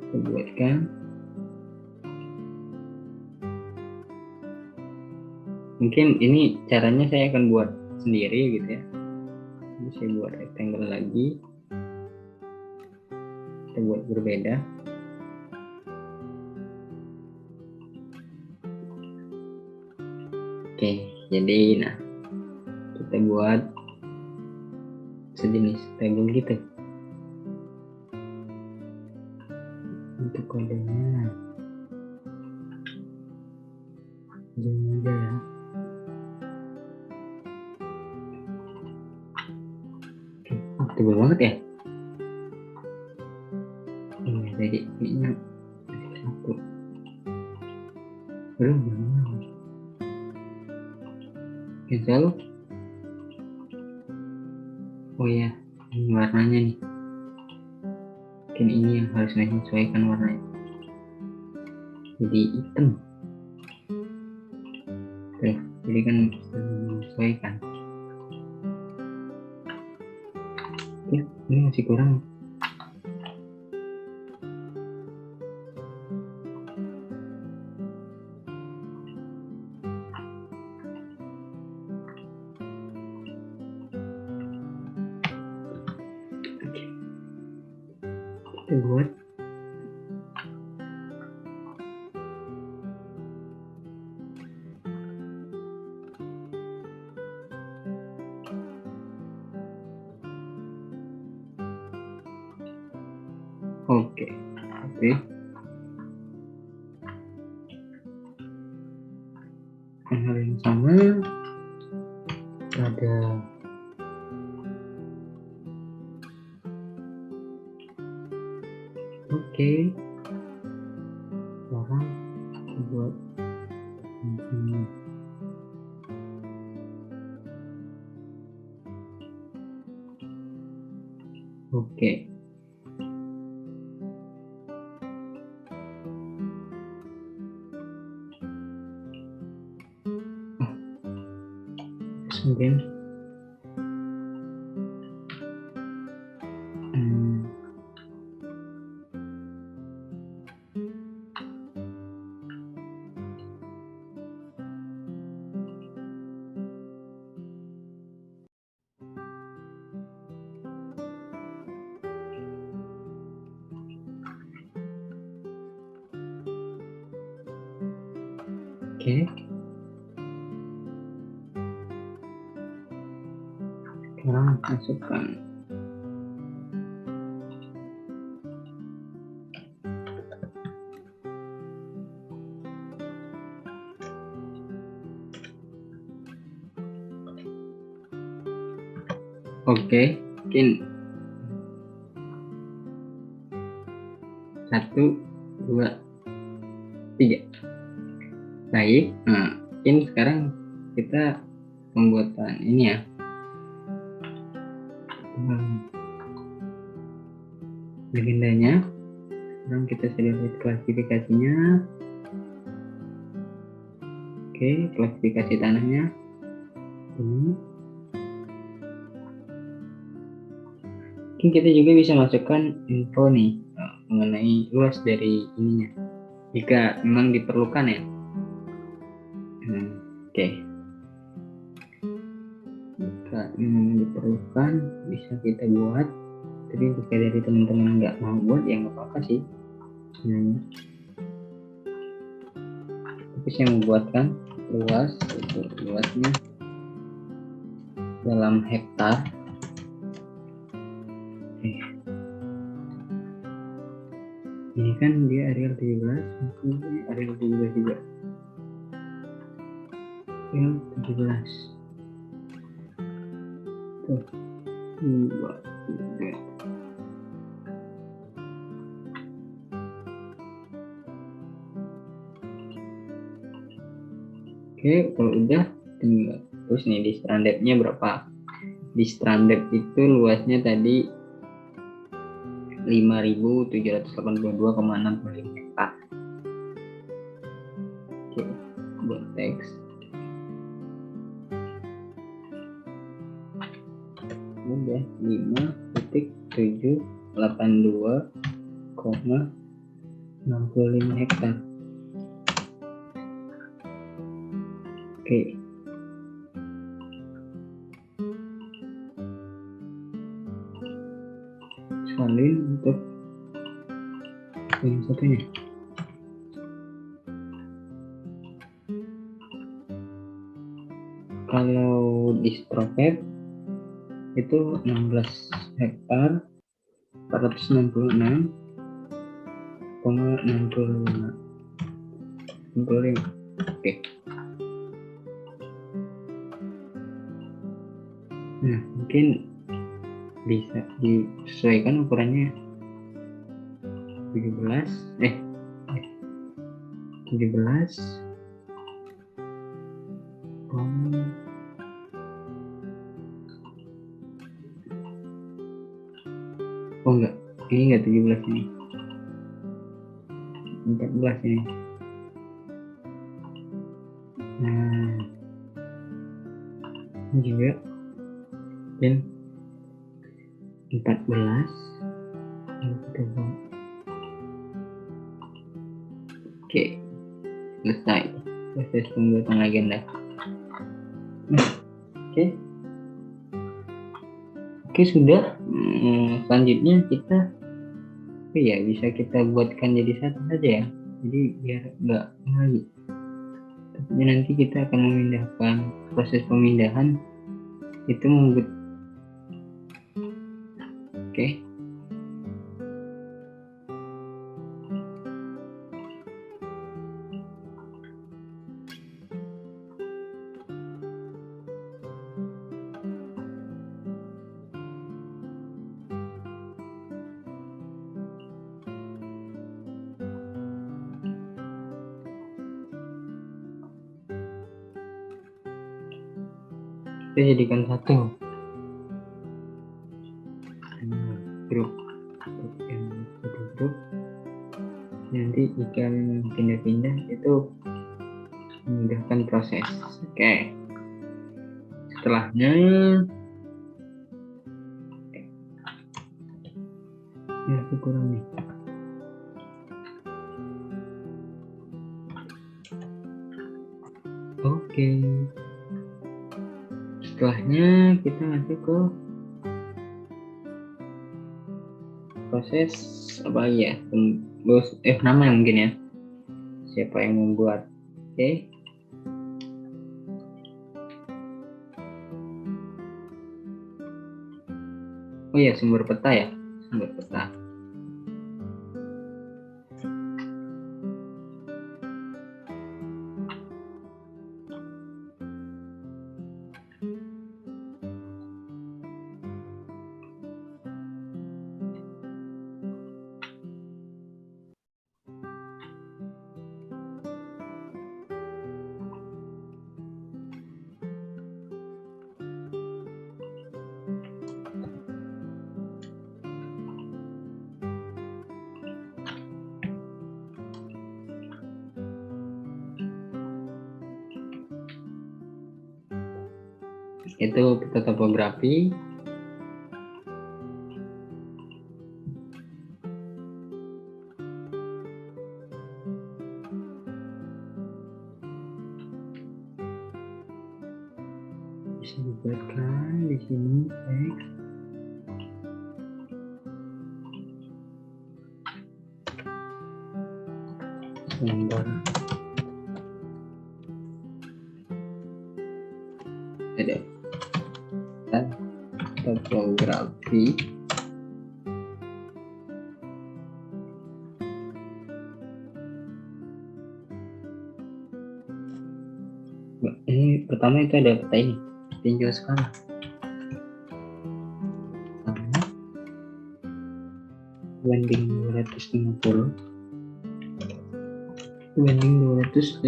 kita buatkan. Mungkin ini caranya saya akan buat sendiri gitu ya. Ini saya buat rectangle lagi. Kita buat berbeda. Oke, jadi nah kita buat sejenis table gitu. Untuk kodenya zoom aja ya. Oke, tebal banget ya. Ini tadi ini satu. Belum. Cancel. Oh ya, ini warnanya nih. Mungkin ini yang harus menyesuaikan warnanya. Jadi hitam. Tuh, jadi kan menyesuaikan. Ya, ini masih kurang. Kita buat oke. Hal yang sama ada oke. Sekarang buat ini. Oke. Terus mungkin oke. Sekarang masukkan oke. Mungkin 1, 2, 3. Baik. Nah, mungkin sekarang kita pembuatan ini ya. Legendanya. Sekarang kita sudah lihat klasifikasinya. Oke, klasifikasi tanahnya ini. Mungkin kita juga bisa masukkan info nih mengenai luas dari ininya jika memang diperlukan ya. Oke. Jika memang diperlukan bisa kita buat, tapi jika dari teman-teman nggak mau buat ya nggak apa-apa sih sebenarnya. Tapi saya membuatkan luas, itu luasnya dalam hektar. kan dia areal 17, ini areal 17 juga. Areal 17. Tuh, 2, 3. Oke, kalau udah tinggal terus nih di strandednya berapa? Di stranded itu luasnya tadi 5.782,65 hektar. Oke, buat teks udah 5.782,65 hektar. Oke. Salin untuk yang satunya. Kalau di stropet itu 16 hektar 466,65. Oke. Nah, mungkin bisa disesuaikan ukurannya 17 oh enggak, ini enggak 17 ini, 14 ini. Nah, ini juga dan 14. Oke, selesai proses pembuatan legenda. Oke, sudah. Selanjutnya kita bisa kita buatkan jadi satu saja ya, jadi biar enggak lagi. Tapi nanti kita akan memindahkan, proses pemindahan itu membuat kita jadikan satu grup nanti jika pindah-pindah itu memudahkan proses. Oke, setelahnya ya kurang nih. Oke, setelahnya kita masuk ke proses apa lagi ya, nama mungkin ya, siapa yang membuat. Oke. Oh ya, sumber peta ya, sumber peta. Itu peta topografi. Bisa dibuatkan di sini teks. Gambar. Ada topografi. pertama itu ada peta ini, tinjau skala. Pertama, banding 250 banding 250.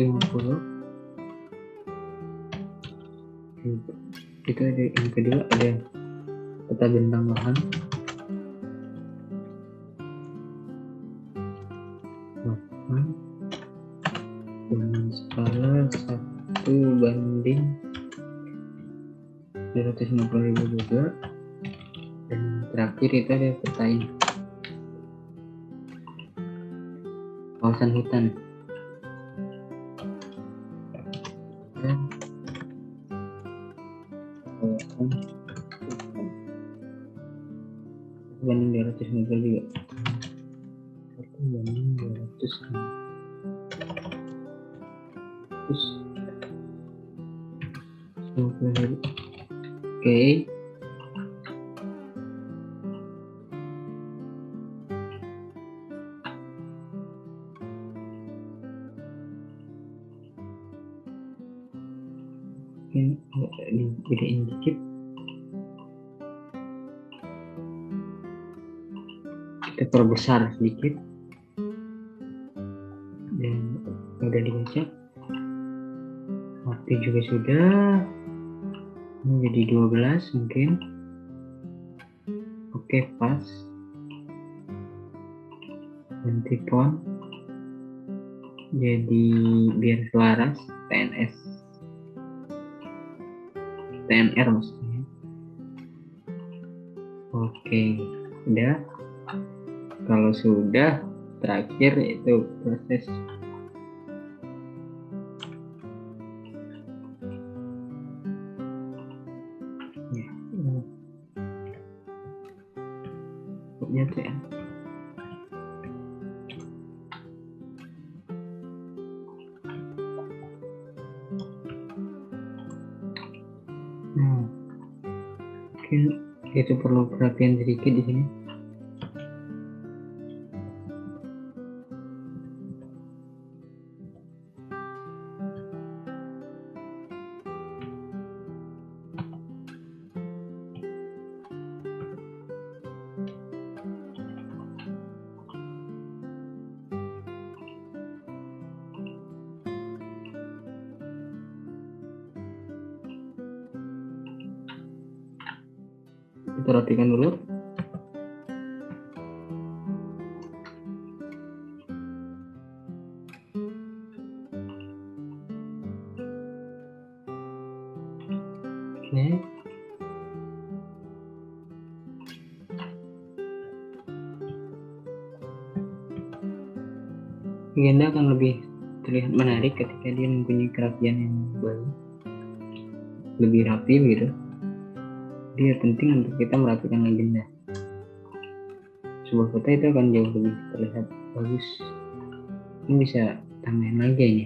Itu ada yang kedua, ada peta bentang lahan. Dengan skala 1 banding 250.000 juga. Dan terakhir itu ada peta ini, kawasan hutan. Dan kawasan hutan banding 250 juga. 1 banding 250. Oke. Ini bedain dikit. Kita perbesar sedikit. Dan udah dibaca. Waktu juga sudah. Ini jadi 12 mungkin. Oke, pas. Ganti font. Jadi biar selaras TNR maksudnya. Oke, udah. Kalau sudah, terakhir itu proses tuh ya. Mungkin itu perlu perhatian sedikit di sini. Kita rapikan dulu. Oke. Agenda akan lebih terlihat menarik ketika dia mempunyai kerapian yang baru, lebih rapi begitu. Dia penting untuk kita merapikan legenda. Sebuah foto itu akan jauh lebih terlihat bagus. Ini bisa tambahin lagi ini.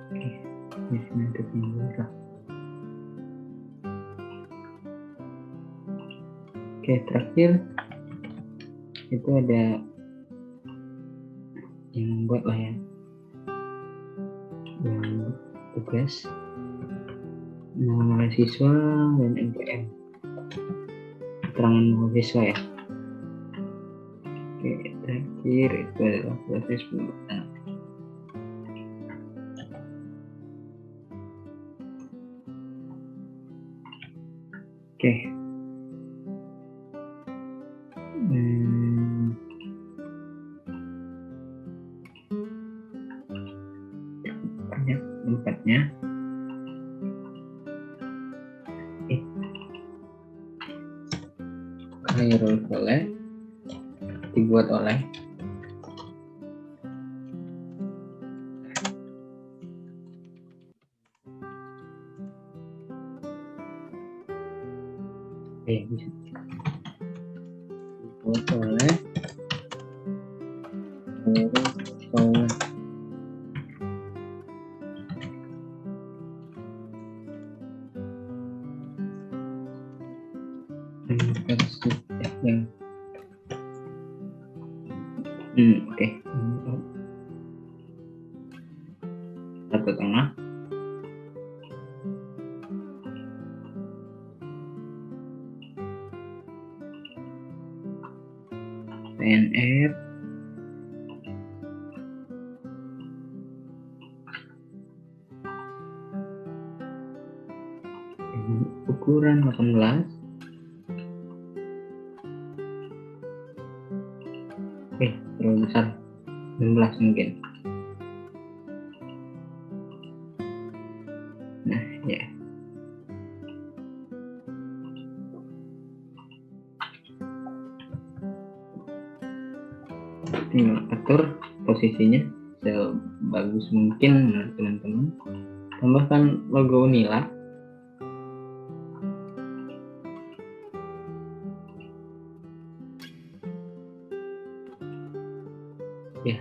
Oke, di sini untuk mengubah. Oke, terakhir itu ada yang membuat lah ya, yang tugas nama mahasiswa dan NPM, keterangan mahasiswa ya. Oke, terakhir itu adalah proses pembuatan. Oke. Banyak tempatnya. Khairul boleh dibuat oleh bisa dibuat oleh Khairul versi yang oke. ke tengah. PNF. Ukuran 18. Terlalu besar. 16 mungkin. Nah, ya. Tinggal atur posisinya sebagus mungkin menurut teman-teman. Tambahkan logo Unila. Ya,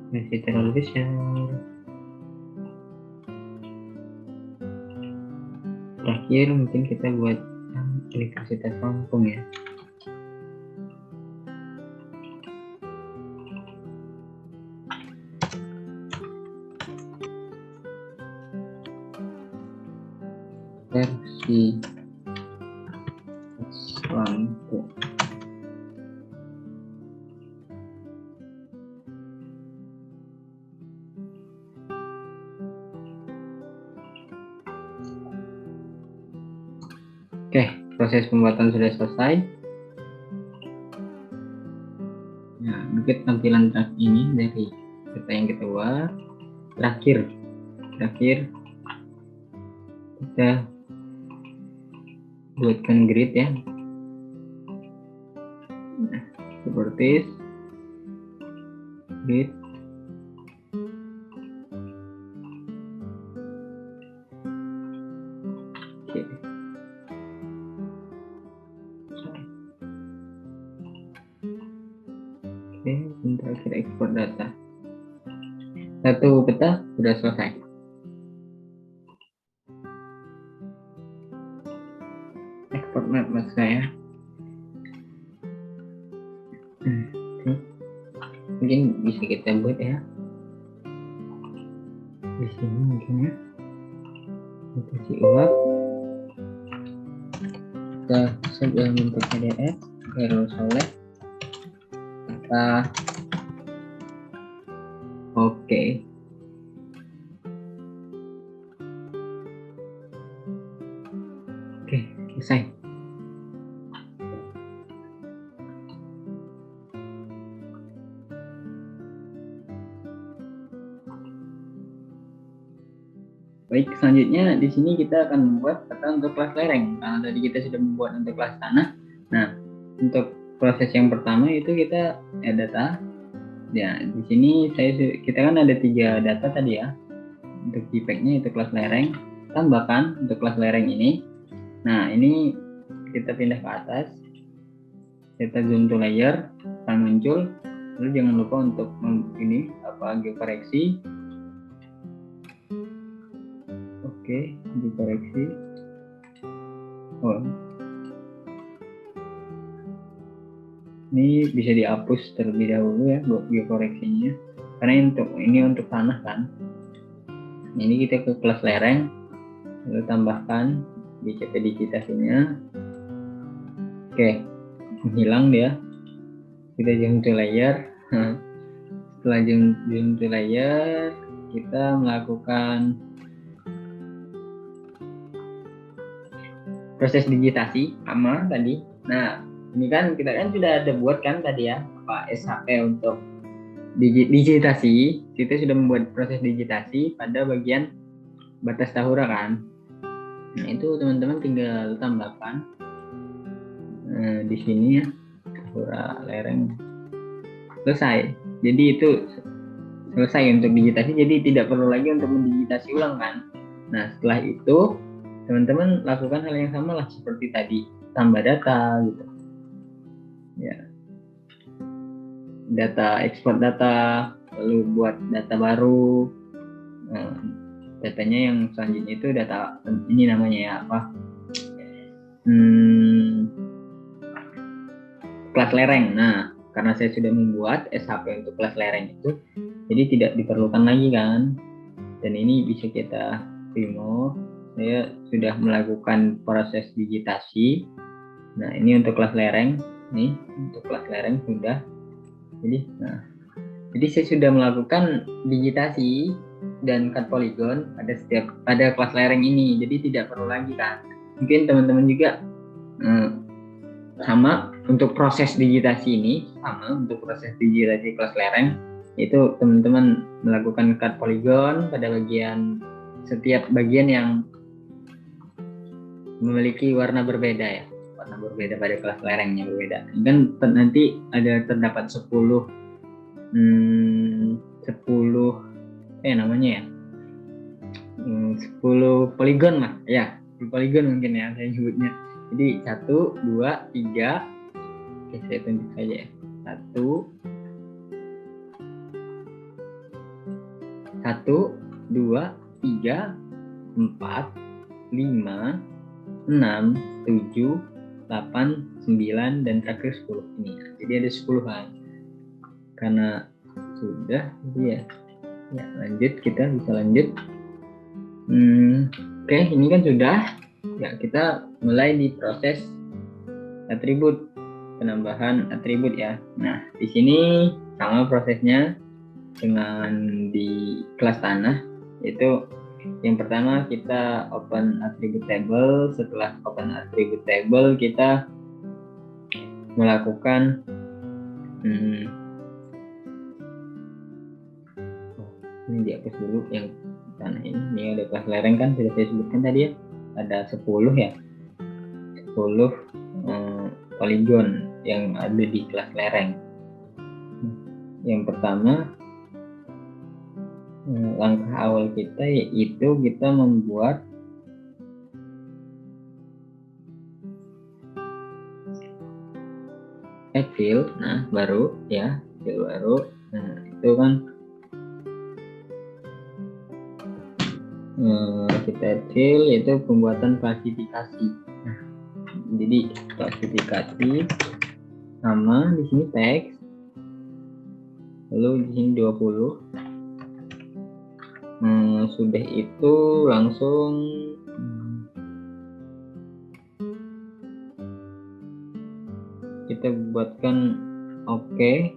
masih terlalu besar. Terakhir mungkin kita buat Universitas Lampung ya. Versi Lampung. Oke, proses pembuatan sudah selesai. Nah, dikit tampilan ini dari data yang kita buat. Terakhir kita buatkan grid ya. Nah, seperti grid. Oke. Oke, bentar kita ekspor data. Satu peta sudah selesai. Ekspor map maksud saya. Mungkin bisa kita buat ya. Di sini mungkin ya. Kita isi ulang. Kita save dalam bentuk PDF. Hero Soleh. Kita oke. Oke, selesai. Baik, selanjutnya di sini kita akan membuat data untuk kelas lereng. Karena tadi kita sudah membuat untuk kelas tanah. Nah, untuk proses yang pertama itu kita data. Ya, di sini kita kan ada 3 data tadi ya. Untuk JPEG-nya itu kelas lereng. Tambahkan untuk kelas lereng ini. Nah, ini kita pindah ke atas. Kita zoom to layer, akan muncul. Lalu jangan lupa untuk ini geokoreksi. Oke, dikoreksi. Ini bisa dihapus terlebih dahulu ya geokoreksinya. Karena ini untuk tanah kan. Ini kita ke kelas lereng, lalu tambahkan di CP digitasinya. Oke, menghilang dia. Kita zoom to layer. Setelah zoom to layer, kita melakukan proses digitasi sama tadi. Nah, ini kan kita kan sudah ada buat kan tadi ya SHP untuk digitasi. Kita sudah membuat proses digitasi pada bagian batas tahura kan. Nah, itu teman-teman tinggal tambahkan di sini ya, tahura lereng. Selesai. Jadi itu selesai untuk digitasi, jadi tidak perlu lagi untuk mendigitasi ulang kan. Nah, setelah itu teman-teman lakukan hal yang sama lah seperti tadi, tambah data gitu ya, data, ekspor data, lalu buat data baru. Nah, datanya yang selanjutnya itu data ini namanya ya kelas lereng. Nah, karena saya sudah membuat SHP untuk kelas lereng itu, Jadi tidak diperlukan lagi kan. Dan ini bisa kita remove. Saya sudah melakukan proses digitasi. Nah, ini untuk kelas lereng. Nih, untuk kelas lereng sudah. Jadi saya sudah melakukan digitasi dan cut polygon pada kelas lereng ini. Jadi tidak perlu lagi kan. Mungkin teman-teman juga sama untuk proses digitasi ini, untuk proses digitasi kelas lereng itu teman-teman melakukan cut polygon pada setiap bagian yang memiliki warna berbeda ya, warna berbeda pada kelas lerengnya berbeda. Dan nanti terdapat 10 poligon lah ya, 10 poligon mungkin ya saya sebutnya. Jadi 1, 2, 3, oke saya tunjuk saja ya, 1, 2, 3, 4, 5, 6, 7, 8, 9, dan terakhir 10 ini. Jadi ada 10 kan. Karena sudah ya lanjut, kita bisa lanjut. Oke, ini kan sudah ya, kita mulai di proses atribut, penambahan atribut ya. Nah, di sini sama prosesnya dengan di kelas tanah, yaitu yang pertama kita open attribute table. Setelah open attribute table, kita melakukan ini dihapus dulu yang tanah ini ada kelas lereng kan, sudah saya sebutkan tadi ya, ada 10 ya, 10 poligon yang ada di kelas lereng. Yang pertama, langkah awal kita yaitu kita membuat fill. Nah, baru ya, fill baru. Nah, itu kan kita fill yaitu pembuatan klasifikasi. Nah, jadi klasifikasi sama di sini teks, lalu di sini 20. Sudah itu langsung kita buatkan oke.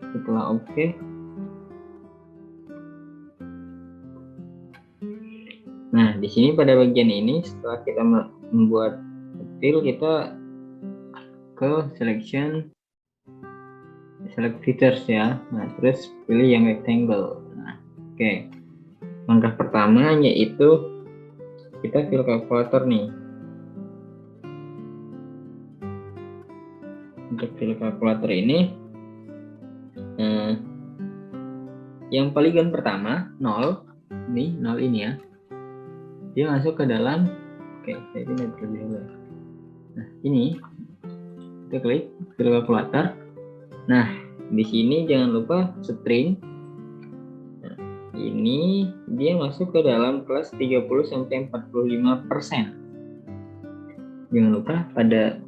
Setelah oke, nah di sini pada bagian ini setelah kita membuat fill, kita ke select features ya. Nah, terus pilih yang rectangle. Nah, oke. Langkah pertama yaitu kita fill calculator nih. Untuk fill calculator ini yang poligon pertama 0, ini 0 ini ya, dia masuk ke dalam, oke saya ini terlebih dahulu. Nah ini kita klik fill calculator. Nah di sini jangan lupa string. Nah, ini dia masuk ke dalam kelas 30-45%. Jangan lupa pada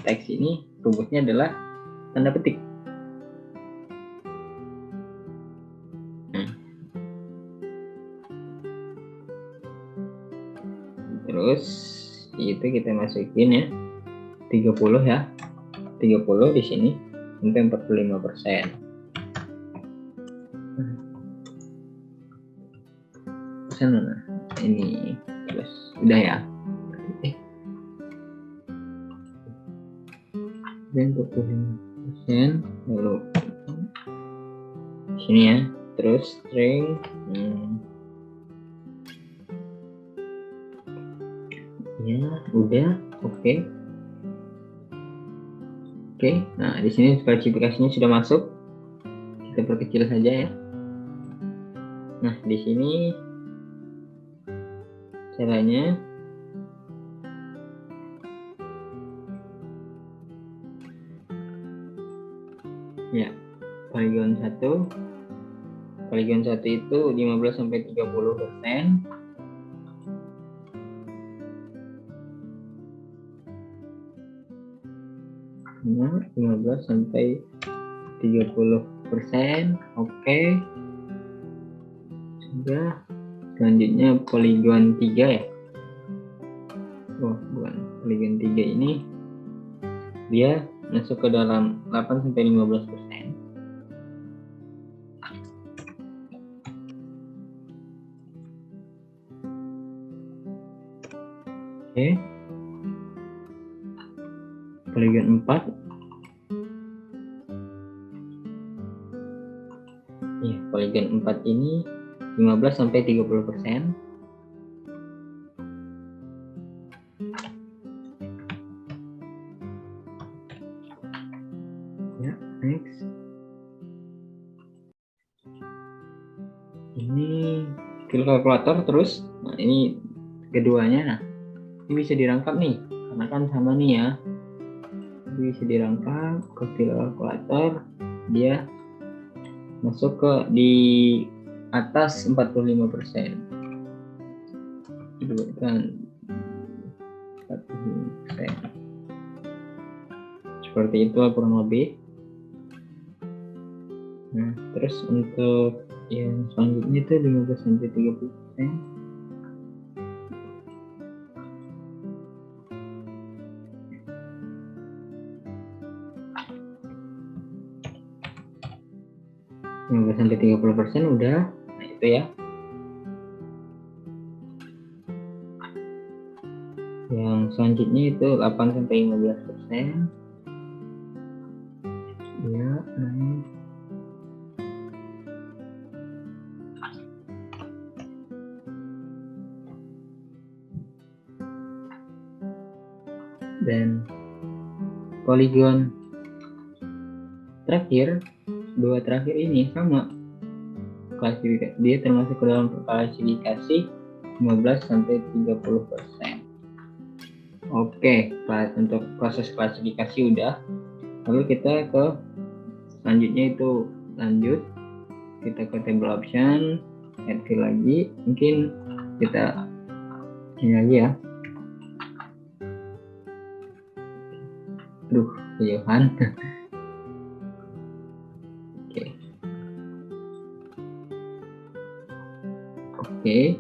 teks ini rumusnya adalah tanda petik. Terus itu kita masukin ya 30 ya, 30 di sini sampai 45%. Nah, ini terus udah ya. Dan 45%, lalu sini ya, terus string ya udah oke. Nah di sini spesifikasinya sudah masuk, kita perkecil saja ya. Nah di sini caranya ya, poligon 1 itu 15-30%. Nah, 15-30%. Oke. Udah. Selanjutnya poligon 3 ya. Oh, bukan. Poligon 3 ini dia masuk ke dalam 8-15%. Oke. Poligon 4. Ya, poligon 4 ini 15-30%. Ya, next. Ini skill kalkulator terus. Nah, ini keduanya. Nah, ini bisa dirangkap nih, karena kan sama nih ya. Ini bisa dirangkap ke skill kalkulator. Dia masuk ke di atas 45%. Itu kan 45%. Seperti itu kurang lebih. Nah, terus untuk yang selanjutnya itu 15-30%. Sampai 30% udah. Nah, itu ya. Yang selanjutnya itu 8-15%. Ya, naik. Dan poligon terakhir, dua terakhir ini sama klasifikasi, dia termasuk ke dalam klasifikasi 15-30%. Oke, untuk proses klasifikasi udah. Lalu kita ke selanjutnya itu lanjut, kita ke table option, add field lagi, mungkin kita ini lagi ya. Aduh, kejauhan. Oke.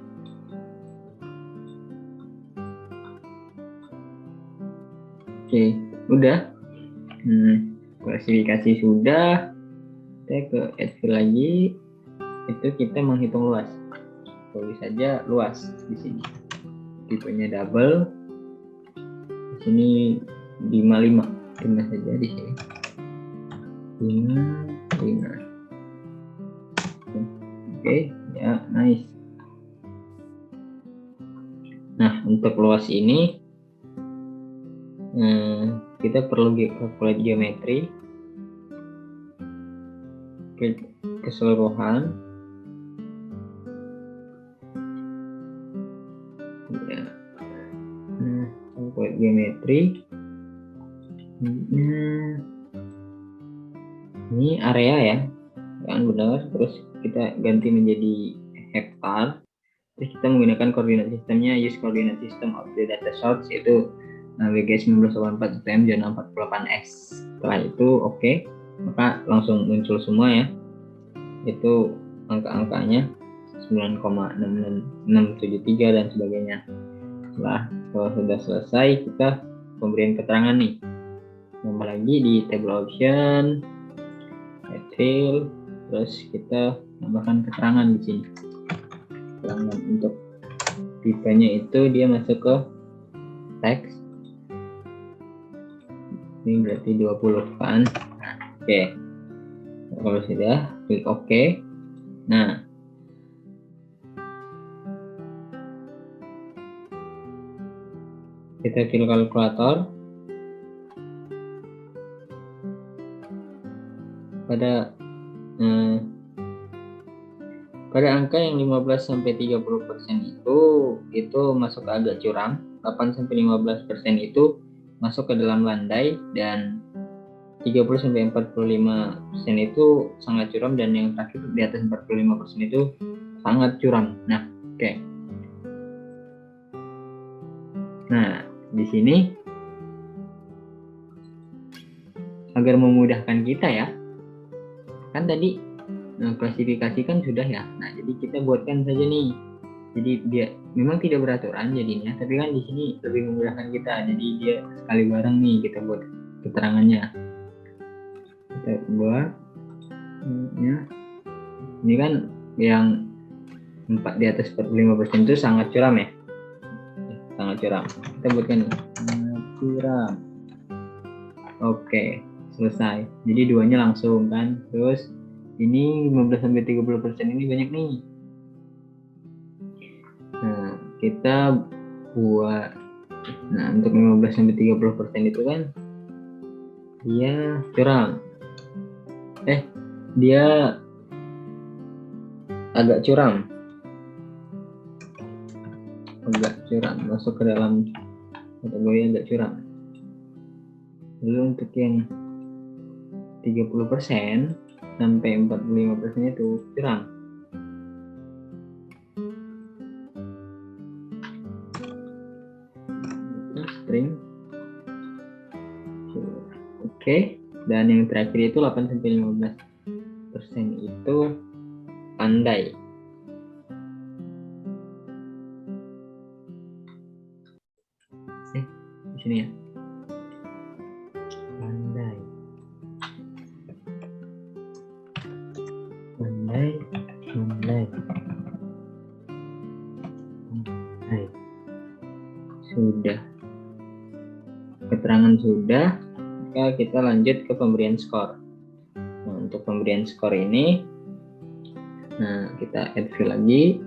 Oke, udah. Klasifikasi sudah. Kita ke add field lagi. Itu kita menghitung luas. Tulis saja luas di sini. Tipenya double. Di sini 55. 5 saja di sini. 5. Oke, ya, nice. Nah, untuk luas ini kita perlu calculate geometri keseluruhan. Ya. Nah, calculate geometri. Nah, ini area ya, kan benar. Terus kita ganti menjadi hektar. Terus kita menggunakan koordinat sistemnya, use coordinate system of the data source, yaitu WG 1984 UTM zona 48S. Setelah itu oke, maka langsung muncul semua ya, itu angka-angkanya 9,6673 dan sebagainya. Kalau sudah selesai, kita pemberian keterangan nih. Nambah lagi di table option, add field, terus kita tambahkan keterangan di sini. Keterangan untuk tipenya itu dia masuk ke teks. Ini berarti 20 kan. Nah, oke. Kalau sudah, klik OK. Nah, kita pilih kalkulator. Pada angka yang 15-30% itu masuk agak curam. 8-15% itu masuk ke dalam landai, dan 30-45% itu sangat curam, dan yang terakhir di atas 45% itu sangat curam. Nah, oke. Nah, di sini agar memudahkan kita ya, kan tadi klasifikasikan sudah ya. Nah, jadi kita buatkan saja nih. Jadi dia memang tidak beraturan jadinya, tapi kan di sini lebih memudahkan kita. Jadi dia sekali bareng nih kita buat keterangannya. Kita buat ya. Ini kan yang 4 di atas 45% itu sangat curam ya. Sangat curam. Kita buatkan nih. Sangat curam. Oke, selesai. Jadi duanya langsung kan. Terus ini 15-30% ini banyak nih. Nah, kita buat untuk 15-30% itu kan dia curam. Dia agak curam. Masuk ke dalam kategori agak curam. Lalu untuk yang 30% sampai 45% itu curam. String. Oke. Dan yang terakhir itu 8-15% itu pandai. Di sini ya. Pandai. Sudah. Keterangan sudah. Maka kita lanjut ke pemberian skor. Nah, untuk pemberian skor ini, kita add field lagi.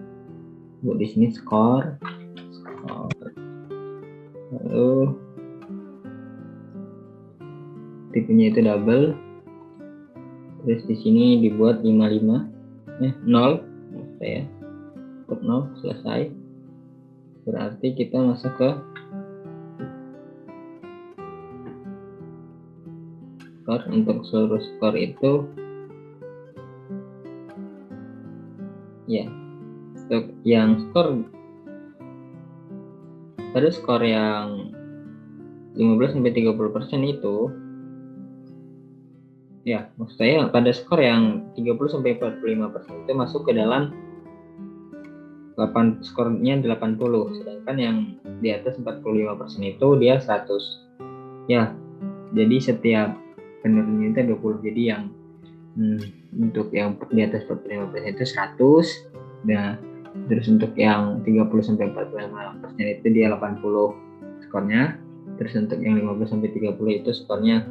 Buat di sini skor. Lalu tipenya itu double. Terus di sini dibuat 55. 0. Ya. Untuk 0 selesai. Berarti kita masuk ke skor. Untuk seluruh skor itu ya, untuk yang skor pada skor yang 15-30% itu ya, maksud saya pada skor yang 30-45% itu masuk ke dalam skornya 80, sedangkan yang di atas 45% itu dia 100 ya. Jadi setiap penurunannya itu 20. Jadi yang untuk yang di atas 45% itu 100. Nah, terus untuk yang 30-45% itu dia 80 skornya. Terus untuk yang 15-30 itu skornya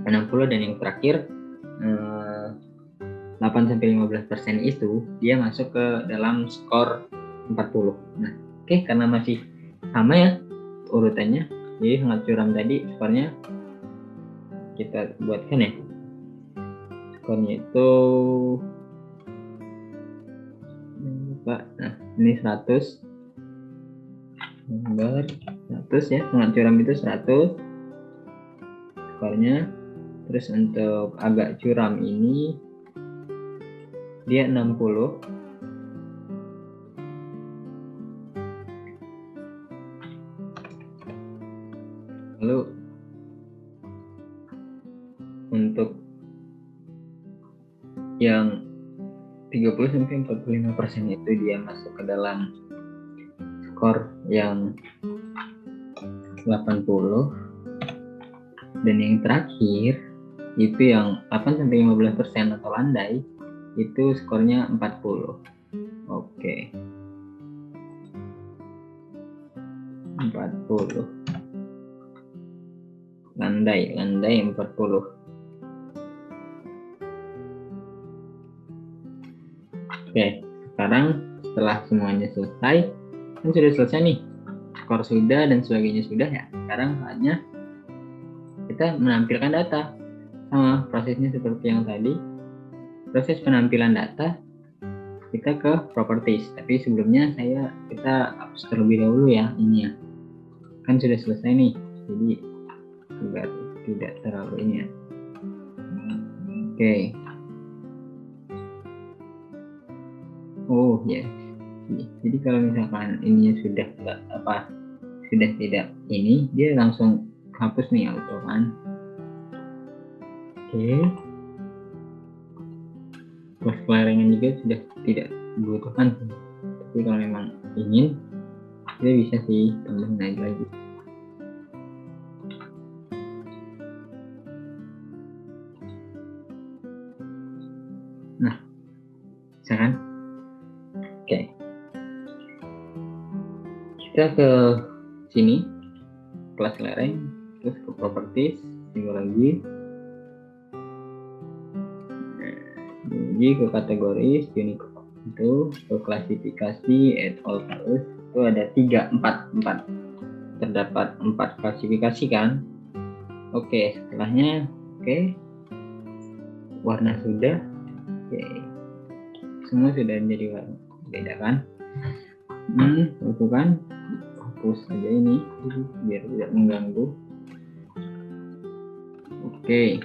60. Dan yang terakhir 8-15% itu dia masuk ke dalam skor 40. Nah, oke, karena masih sama ya urutannya, jadi sangat curam tadi skornya kita buatkan ya. Skornya itu ini 100. Nomor 100 ya, sangat curam itu 100 skornya. Terus untuk agak curam ini dia 60. Lalu untuk yang 30-45% itu dia masuk ke dalam skor yang 80. Dan yang terakhir itu yang 8-15% atau landai itu skornya 40. Oke. 40. Landai 40. Oke, sekarang setelah semuanya selesai, kan sudah selesai nih, skor sudah dan sebagainya sudah ya. Sekarang saatnya kita menampilkan data. Sama prosesnya seperti yang tadi. Proses penampilan data, kita ke properties. Tapi sebelumnya kita hapus terlebih dahulu ya ini ya. Kan sudah selesai nih, jadi agar tidak terlalu ini ya. Oke. Oh ya. Yes. Jadi kalau misalkan ininya sudah tidak ini, dia langsung hapus nih auto kan. Oke. kelas kelarengan juga sudah tidak dibutuhkan, tapi kalau memang ingin kita bisa sih tambahin aja lagi. Nah, bisa kan? Oke, kita ke sini, kelas lereng, terus ke properties, simbologi, ke kategoris, Unicode itu, ke klasifikasi, add all values, itu ada 4 terdapat 4 klasifikasi kan. Oke, setelahnya warna sudah, semua sudah menjadi warna beda kan. Itu kan hapus aja ini biar tidak mengganggu. Oke,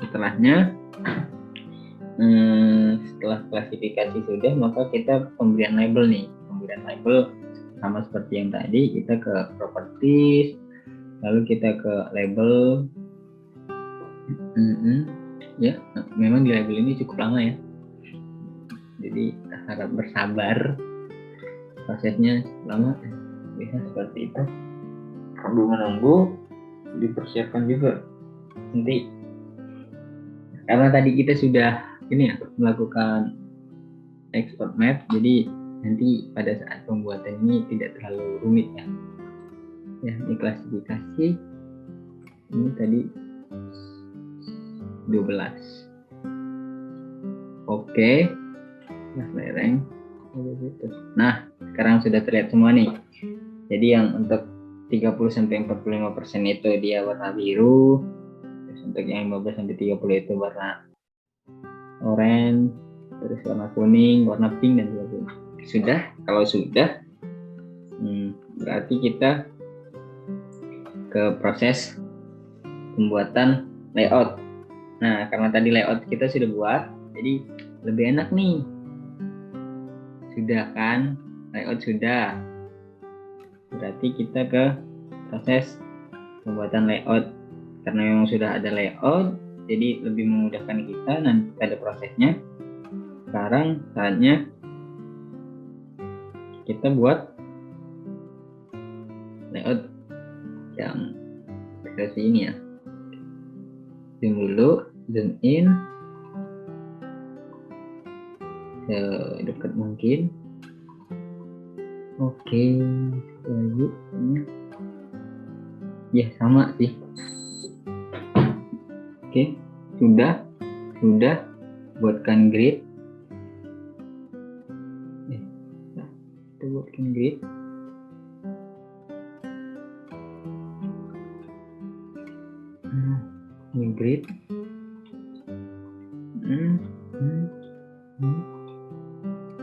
setelahnya setelah klasifikasi sudah, maka kita pemberian label nih. Pemberian label sama seperti yang tadi, kita ke properties, lalu kita ke label. Ya, memang di label ini cukup lama ya, jadi harap bersabar, prosesnya lama, bisa seperti itu, sambil menunggu dipersiapkan juga nanti, karena tadi kita sudah melakukan export map, jadi nanti pada saat pembuatan ini tidak terlalu rumit ya. Ini klasifikasi, ini tadi 12. Oke, kelas lereng. Nah, sekarang sudah terlihat semua nih. Jadi yang untuk 30-45% itu dia warna biru, terus untuk yang 15-30 itu warna oranye, terus warna kuning, warna pink, dan sebagainya. Sudah, kalau sudah, berarti kita ke proses pembuatan layout. Nah, karena tadi layout kita sudah buat, jadi lebih enak nih. Sudah kan, layout sudah. Berarti kita ke proses pembuatan layout. Karena memang sudah ada layout, jadi lebih memudahkan kita nanti pada prosesnya. Sekarang saatnya kita buat layout yang seperti ini ya. Zoom dulu, zoom in sedekat mungkin. Oke, lagi ya sama sih. Oke, sudah buatkan grid. Kita buatkan grid. Ini grid.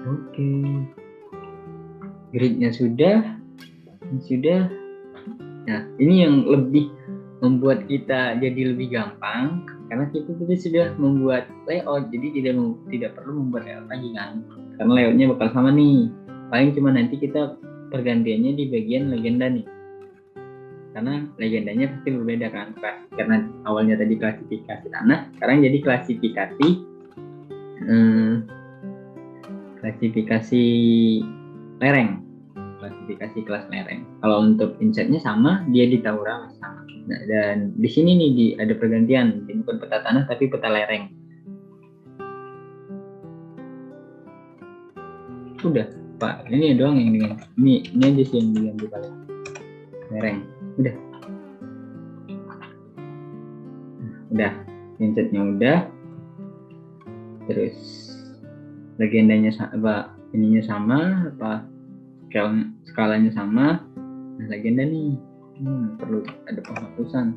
Oke, gridnya sudah. Nah, ini yang lebih membuat kita jadi lebih gampang, karena kita sudah membuat layout, jadi tidak perlu membuat layout lagi kan, karena layoutnya bakal sama nih. Paling cuma nanti kita pergantiannya di bagian legenda nih, karena legendanya pasti berbeda kan, karena awalnya tadi klasifikasi tanah, sekarang jadi klasifikasi lereng, klasifikasi kelas lereng. Kalau untuk insetnya sama, dia di Taura sama. Nah, dan di sini nih ada pergantian, ini bukan peta tanah tapi peta lereng. Udah Pak, ini doang yang dengan ini aja sih yang diganti kalian. Lereng, udah, insetnya udah, terus legendanya ininya sama, skalanya sama. Nah, legenda nih perlu ada penghapusan.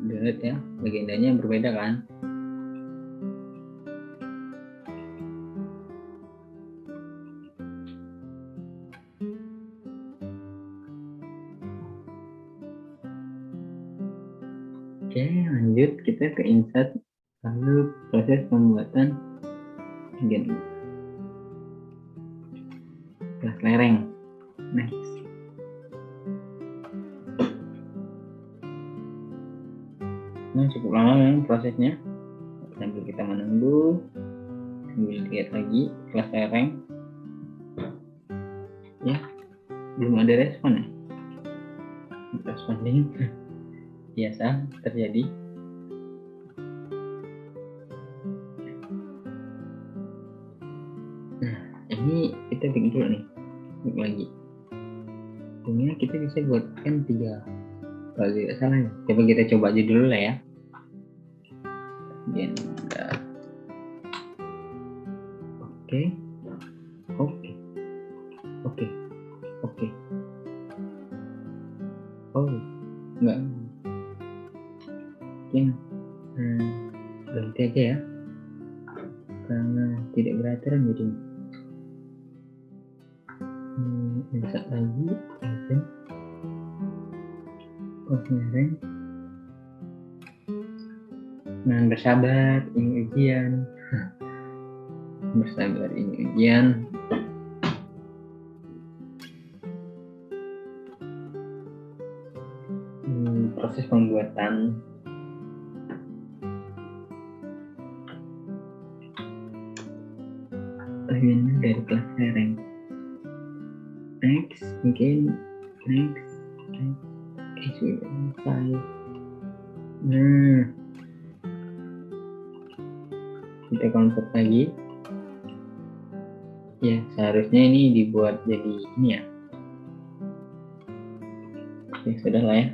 Lihat ya, legendanya berbeda kan. Oke, lanjut kita ke insert, lalu proses pembuatan kelas lereng. Next. cukup lama memang prosesnya, sambil kita menunggu, sambil lihat lagi kelas lereng. Ya, belum ada respon ya, responding biasa terjadi. Nah, ini kita bikin dulu nih, bikin lagi. Ini kita bisa buatkan 3 kalau tidak salah ya. Coba kita coba aja dulu lah ya. Agenda. Oke. Oh, enggak. Mungkin ganti aja ya, karena tidak beraturan jadi. Insert lagi event lereng. Nah, bersabar, ini ujian. Bersabar, ini ujian. Proses pembuatan agenda dari kelas lereng. Next, mungkin next. Oke, sudah selesai. Nah, kita convert lagi. Ya, seharusnya ini dibuat jadi ini ya. Oke, sudah lah ya.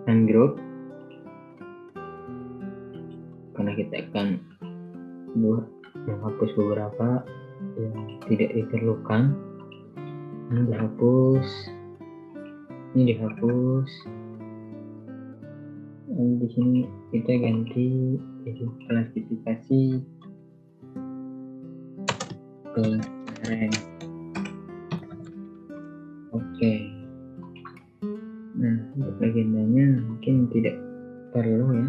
Ungroup, karena kita akan menghapus beberapa yang tidak diperlukan. Ini dihapus, ini dihapus. Di sini kita ganti jadi klasifikasi kelas lereng. Oke. Nah, untuk agendanya mungkin tidak perlu ya.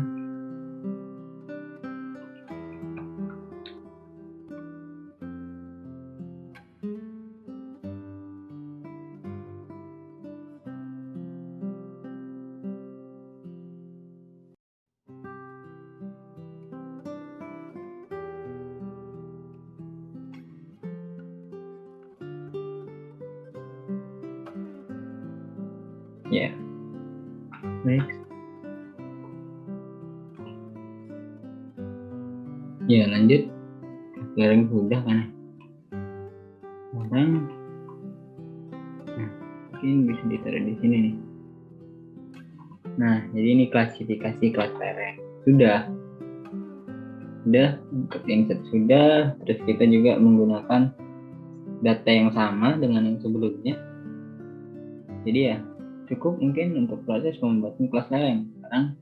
Ya, next. Ya, lanjut. Lereng sudah kan? Sekarang, nah, mungkin bisa ditaruh di sini nih. Nah, jadi ini klasifikasi kelas lereng. Sudah untuk insert sudah. Terus kita juga menggunakan data yang sama dengan yang sebelumnya. Jadi ya cukup mungkin untuk proses pembuatan kelas lereng. Sekarang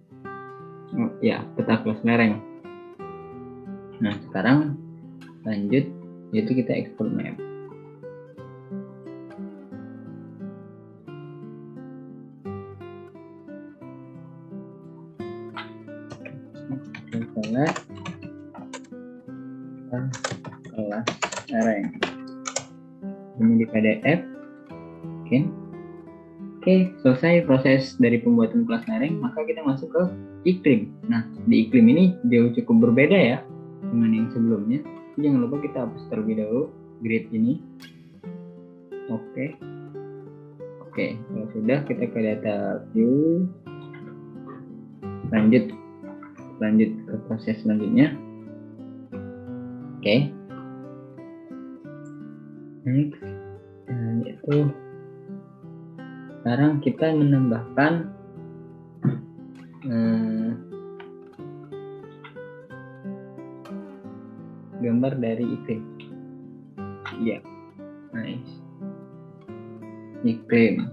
ya peta kelas lereng. Nah, sekarang lanjut, yaitu kita export map. Kelas lereng ini di PDF. Oke, selesai proses dari pembuatan kelas lereng, maka kita masuk ke iklim. Nah, di iklim ini jauh cukup berbeda ya dengan yang sebelumnya. Jadi jangan lupa kita hapus terlebih dahulu grid ini. Oke, kalau sudah kita ke data view. Lanjut ke proses selanjutnya. Oke. Next, yaitu sekarang kita menambahkan gambar dari iklim. Ya, nice. Iklim.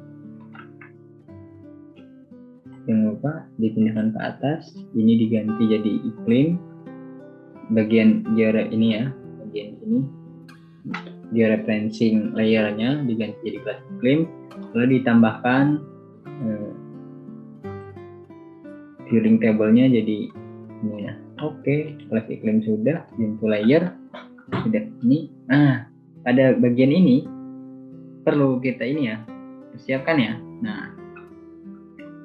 Jangan lupa dipindahkan ke atas. Ini diganti jadi iklim. Bagian ini ya, bagian ini georeferencing layernya diganti jadi kelas iklim. Lalu ditambahkan viewing table-nya jadi ini ya. Oke, kelas iklim sudah, into layer sudah ini. Nah, pada bagian ini perlu kita ini ya, Persiapkan ya. Nah,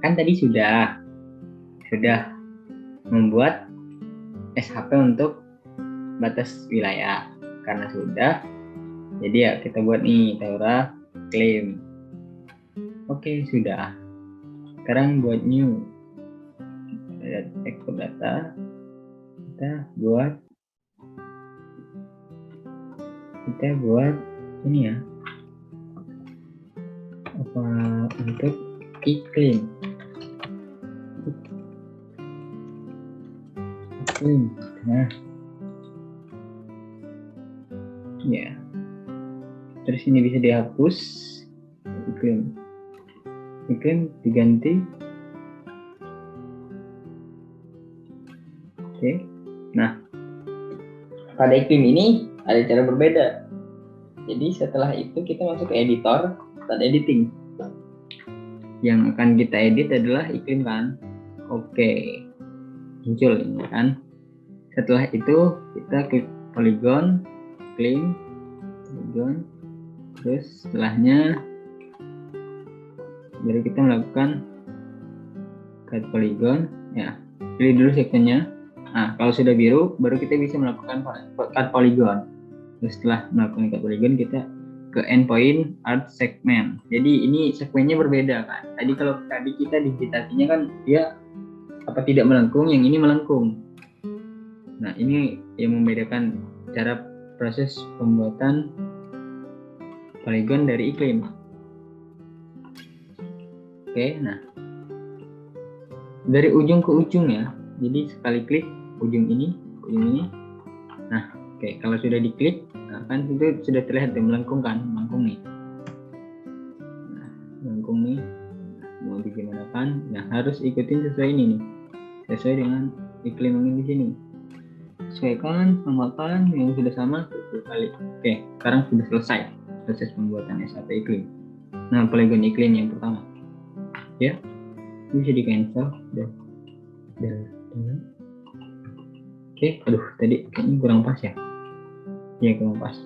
kan tadi sudah membuat SHP untuk batas wilayah. Karena sudah, jadi ya kita buat nih Taura claim. Oke, sudah. Sekarang buat new. Export data. Kita buat ini ya. Apa untuk iklim. Nah, ya. Terus ini bisa dihapus. Iklim diganti. Oke. Nah, pada iklim ini ada cara berbeda. Jadi setelah itu kita masuk ke editor dan editing. Yang akan kita edit adalah iklim kan. Oke. Muncul ini kan. Setelah itu kita klik polygon, claim, polygon. Terus setelahnya baru kita melakukan cut polygon ya. Pilih dulu sektornya. Nah, kalau sudah biru baru kita bisa melakukan cut polygon. Terus setelah melakukan cut polygon kita ke endpoint art segment. Jadi ini segmennya berbeda kan. Kalau tadi kita digitasinya kan dia tidak melengkung, yang ini melengkung. Nah, ini yang membedakan cara proses pembuatan polygon dari iklim. Oke, nah dari ujung ke ujung ya. Jadi sekali klik ujung ini. Nah, oke, kalau sudah diklik, nah kan itu sudah terlihat melengkung kan, melengkung nih. Nah, melengkung nih. Mau digimanakan? Nah, harus ikutin sesuai ini nih. Sesuai dengan iklim yang di sini. Sesuaikan, samakan yang sudah sama 10 kali. Oke, sekarang sudah selesai proses pembuatan SHP iklim. Nah, polygon iklim yang pertama. Ya, ini bisa di cancel. Oke, aduh tadi kayaknya kurang pas ya. Iya, kurang pas.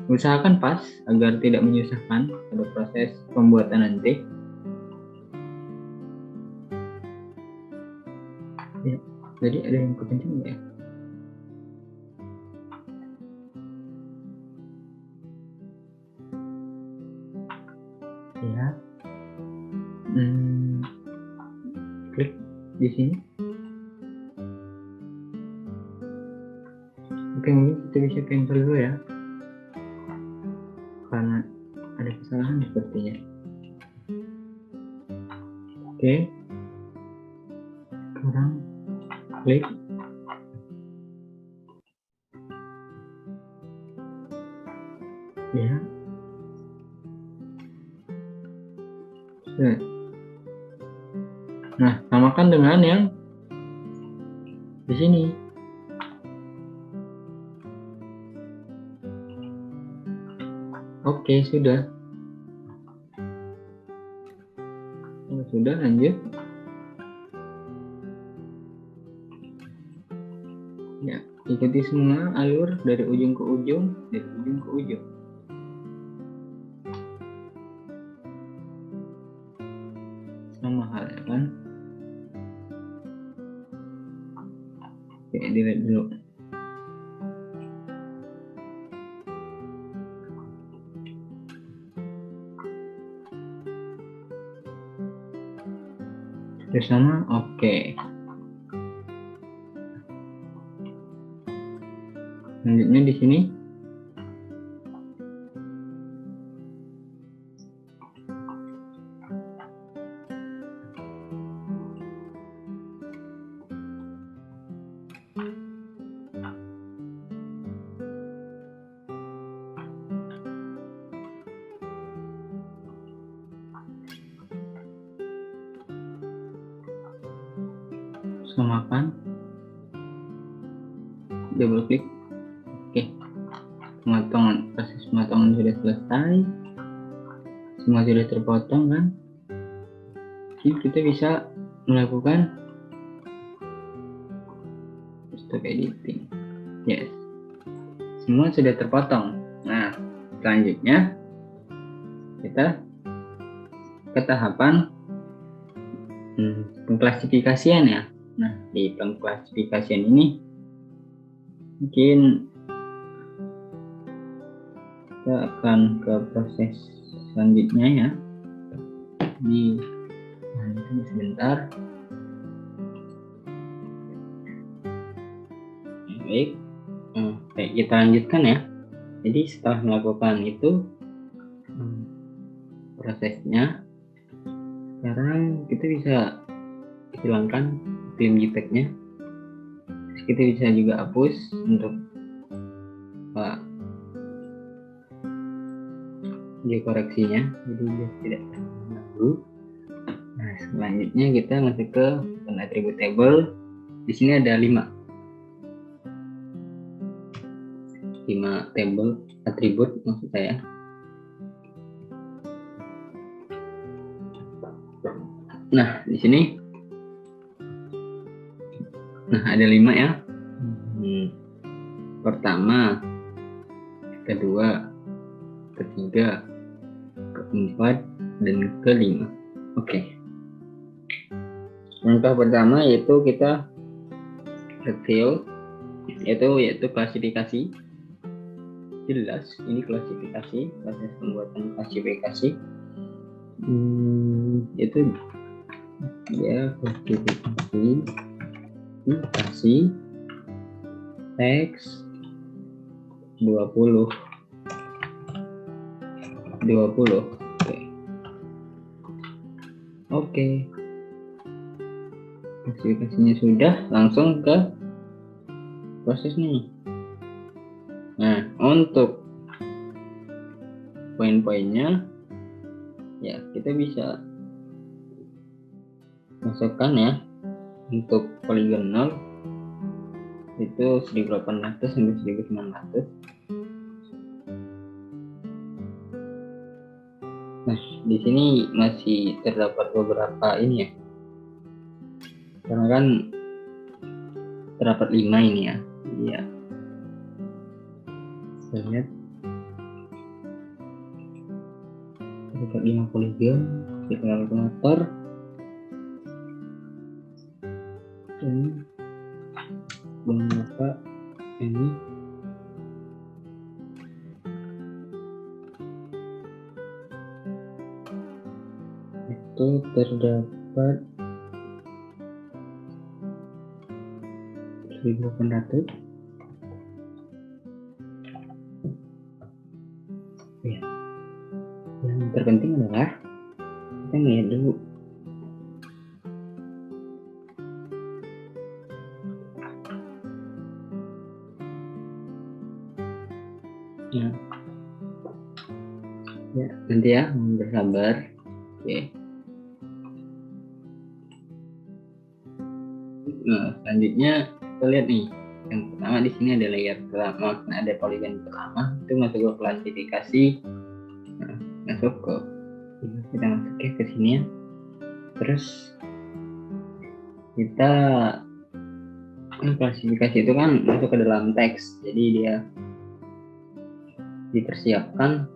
Usahakan pas agar tidak menyusahkan pada proses pembuatan nanti. Ya, jadi ada yang kepencet nggak ya? Ya. Klik di sini. Oke, mungkin kita bisa cancel dulu ya. Karena ada kesalahan sepertinya. Oke. Sekarang klik. Ya. Nah, samakan dengan yang di sini. Oke, sudah. Sudah, lanjut. Ya, ikuti semua alur dari ujung ke ujung, sama halnya kan. Oke, dilihat dulu. Bersama, oke. Selanjutnya di sini. Samakan, double klik. Oke, proses pemotongan sudah selesai, semua sudah terpotong kan. Jadi kita bisa melakukan stop editing. Yes, semua sudah terpotong. Nah, selanjutnya kita ke tahapan pengklasifikasian ya. Nah, di pengklasifikasian ini mungkin kita akan ke proses selanjutnya ya. Ini sebentar. Baik, kita lanjutkan ya. Jadi setelah melakukan itu prosesnya, sekarang kita bisa hilangkan film JPEG-nya. Kita bisa juga hapus untuk video koreksinya, jadi biar tidak terganggu. Nah, selanjutnya kita masuk ke atribut table. Di sini ada 5 table atribut maksud saya. Nah, di sini ada 5 ya. Pertama, kedua, ketiga, keempat, dan kelima. Oke. Langkah pertama yaitu kita reveal, yaitu klasifikasi. Jelas ini klasifikasi, proses pembuatan klasifikasi. Itu ya klasifikasi teks 20. Oke. Klasifikasinya sudah, langsung ke proses nih. Nah, untuk poin-poinnya ya kita bisa masukkan ya. Untuk poligonal itu 1800 sampai 1900. Nah, di sini masih terdapat beberapa ini ya. Karena kan terdapat 5 ini ya. Iya. Kita lihat terdapat 5 poligon di kalkulator. Ini beberapa ini itu terdapat 1800 ya. Yang terpenting adalah kita lihat dulu ya, nanti ya, bersabar. Oke. Nah, selanjutnya kita lihat nih. Yang pertama di sini ada layer pertama, nah ada poligon pertama itu masuk ke klasifikasi. Nah, masuk ke kita masuk ke sini ya. Terus kita klasifikasi itu kan masuk ke dalam teks, jadi dia dipersiapkan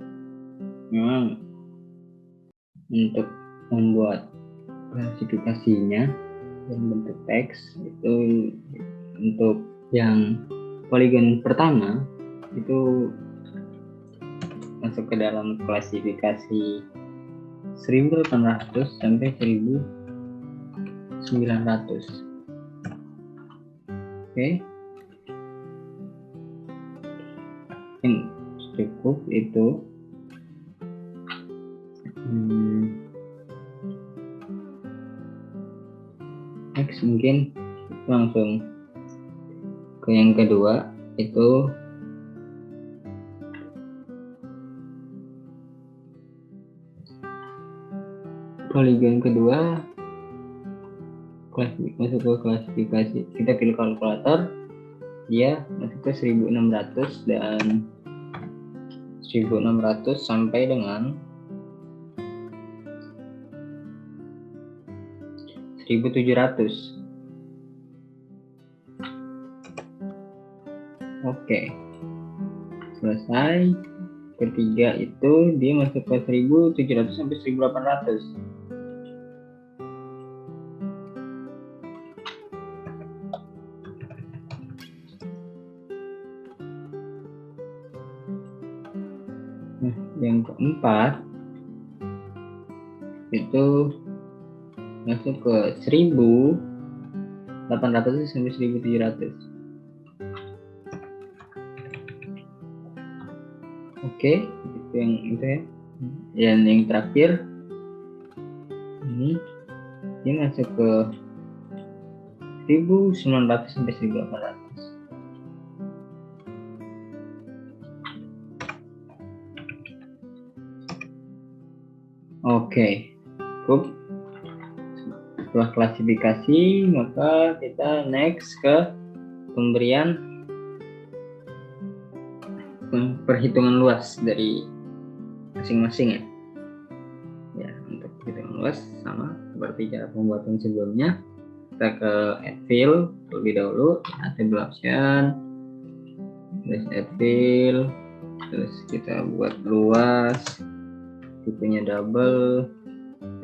memang untuk membuat klasifikasinya dalam bentuk teks. Itu untuk yang poligon pertama itu masuk ke dalam klasifikasi 1800 sampai 1900. Oke. Cukup itu. Next mungkin langsung ke yang kedua, itu poligon kedua masuk ke klasifikasi. Kita pilih kalkulator, dia masuk ke 1600 dan 1600 sampai dengan 1700. Oke, selesai. ketiga itu dia masuk ke 1700 sampai 1800. Nah, yang keempat itu masuk ke 1800 sampai 1700. Oke, itu yang itu ya. Dan yang terakhir ini dia masuk ke 1900 sampai 1800. Oke, cukup. Setelah klasifikasi, maka kita next ke pemberian perhitungan luas dari masing-masing ya. Ya, untuk perhitungan luas sama seperti cara pembuatan sebelumnya. Kita ke add fill terlebih dahulu, table option, terus add fill, terus kita buat luas, tipenya double,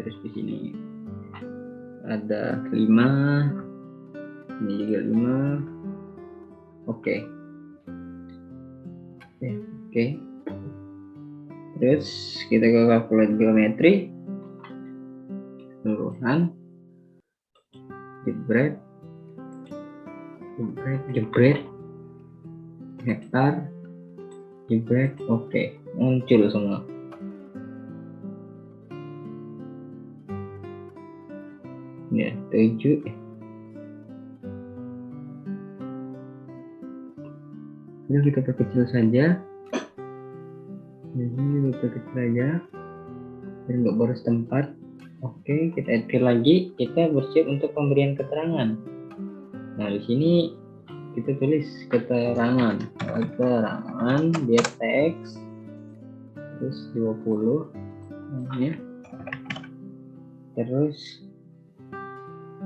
terus di sini ada 5, ini juga 5. Oke. Terus kita ke calculate geometry, keseluruhan, jebret, hektar, jebret. Oke, muncul semua. Ya, 7. Ini kita perkecil saja. Jadi kita perkecil saja. Dan untuk boros tempat. Oke, kita edit lagi. Kita bersiap untuk pemberian keterangan. Nah, di sini kita tulis keterangan dia teks terus 20 ya. Terus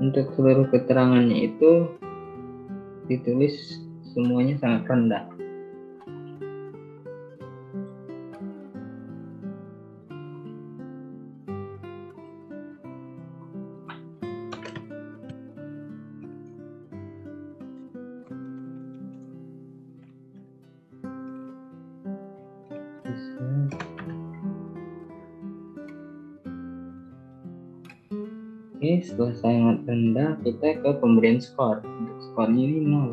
untuk seluruh keterangannya itu ditulis semuanya sangat rendah. Oke, setelah sangat rendah kita ke pemberian skor. Untuk skornya ini 0.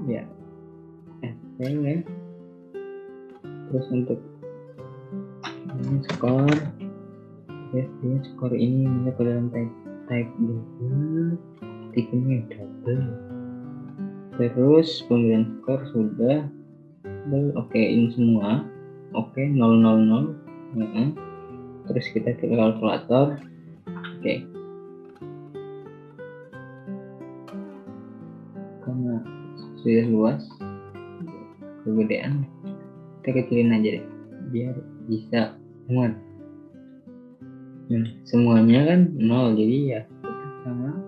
Ya, ya. Terus untuk ini skor, ini skor ini masuk ke dalam type double, tipenya double. Terus pemberian skor sudah oke, ini semua oke, 000. Terus kita ke kalkulator. Oke. Karena sudah luas kegedean, kita kecilin aja deh biar bisa muat. Nah, semuanya kan 0, jadi ya sama.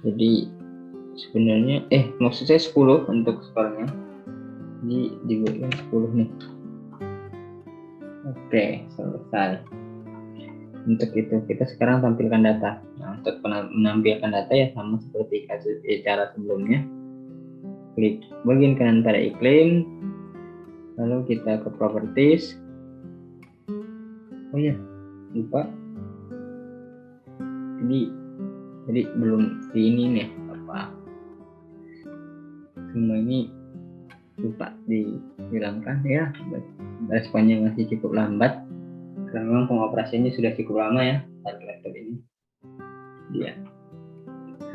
Jadi sebenarnya maksud saya 10 untuk skornya. Ini dibuatkan 10 nih. Oke, selesai. Untuk itu kita sekarang tampilkan data. Nah, untuk menampilkan data ya sama seperti kasus cara sebelumnya. Klik bagian kanan pada iklim, lalu kita ke properties. Oh ya, lupa. Jadi belum di ini nih apa? Semua ini lupa dihilangkan ya. Responnya masih cukup lambat. Karena memang pengoperasiannya sudah cukup lama ya pada laptop ini. Dia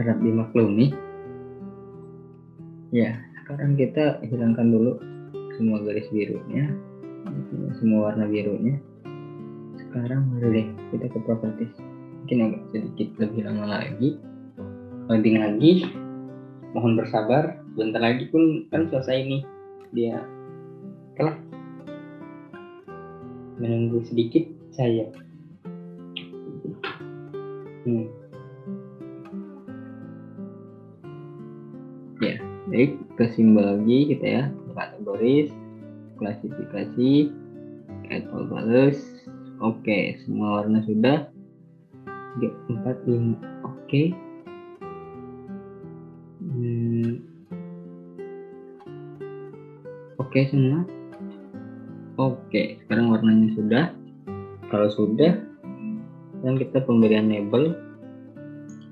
harap dimaklumi. Ya, sekarang kita hilangkan dulu semua garis birunya, semua warna birunya. Sekarang baru deh kita ke properties. Mungkin agak sedikit lebih lama lagi. Loading lagi. Mohon bersabar. Bentar lagi pun kan selesai nih. Dia telah menunggu sedikit saya. Ya, Klik ke simbol lagi kita ya, kategoris, klasifikasi, add all colors. Oke, semua warna sudah. 3, 4, 5. Oke. Oke semua. Oke, sekarang warnanya sudah. Kalau sudah, sekarang kita pemberian label.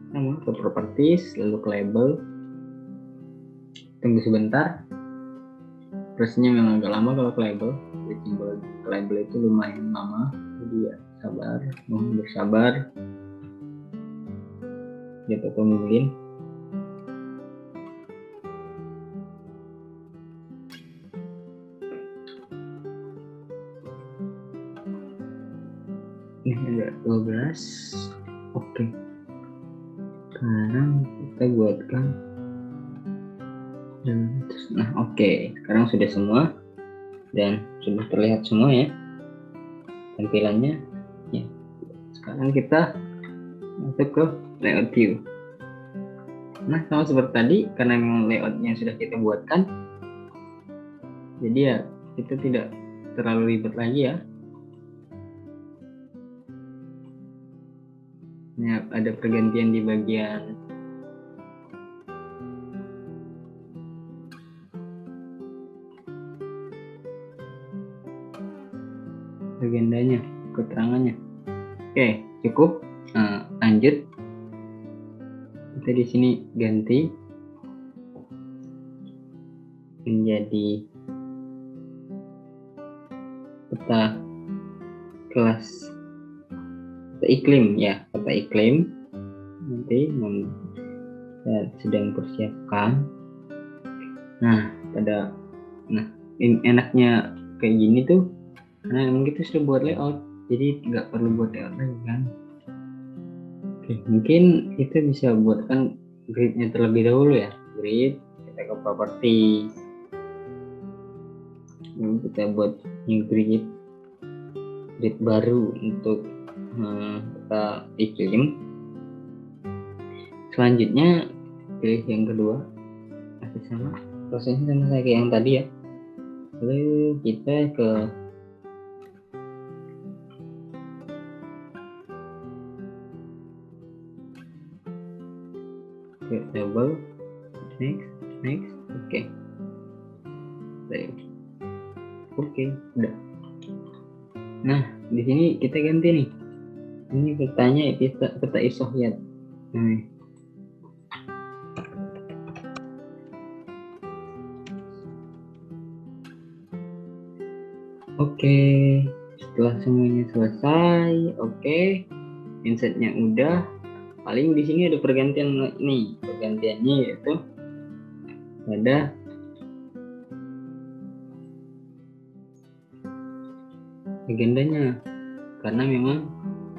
Sama ke properties, lalu ke label. Tunggu sebentar. Prosesnya memang agak lama kalau ke label. Jadi simbol ke label itu lumayan lama. Jadi ya sabar, mohon bersabar. Kita tungguin. Ini ada 12. Oke. Sekarang kita buatkan. Nah, oke. Sekarang sudah semua dan sudah terlihat semua ya tampilannya. Ya. Sekarang kita masuk ke layout view. Nah, sama seperti tadi, karena memang layoutnya sudah kita buatkan, jadi ya itu tidak terlalu ribet lagi ya. Ini ada pergantian di bagian agendanya, keterangannya. Oke, cukup. Nah, lanjut. Kita di sini ganti menjadi peta kelas, peta iklim ya, peta iklim. Nanti saya sedang persiapkan. Nah, ini enaknya kayak gini tuh karena emang kita sudah buat layout, jadi nggak perlu buat layout lagi kan. Oke, mungkin kita bisa buatkan gridnya terlebih dahulu ya. Grid, kita ke property, lalu kita buat new grid baru untuk peta iklim. Selanjutnya pilih yang kedua, masih sama prosesnya sama kayak yang tadi ya. Lalu kita ke label, next, oke. Oke, udah. Nah, di sini kita ganti nih. Ini petanya peta isohyet. Nah, oke, setelah semuanya selesai, oke, insertnya udah. Paling di sini ada pergantian nih, pergantiannya yaitu ada agendanya, karena memang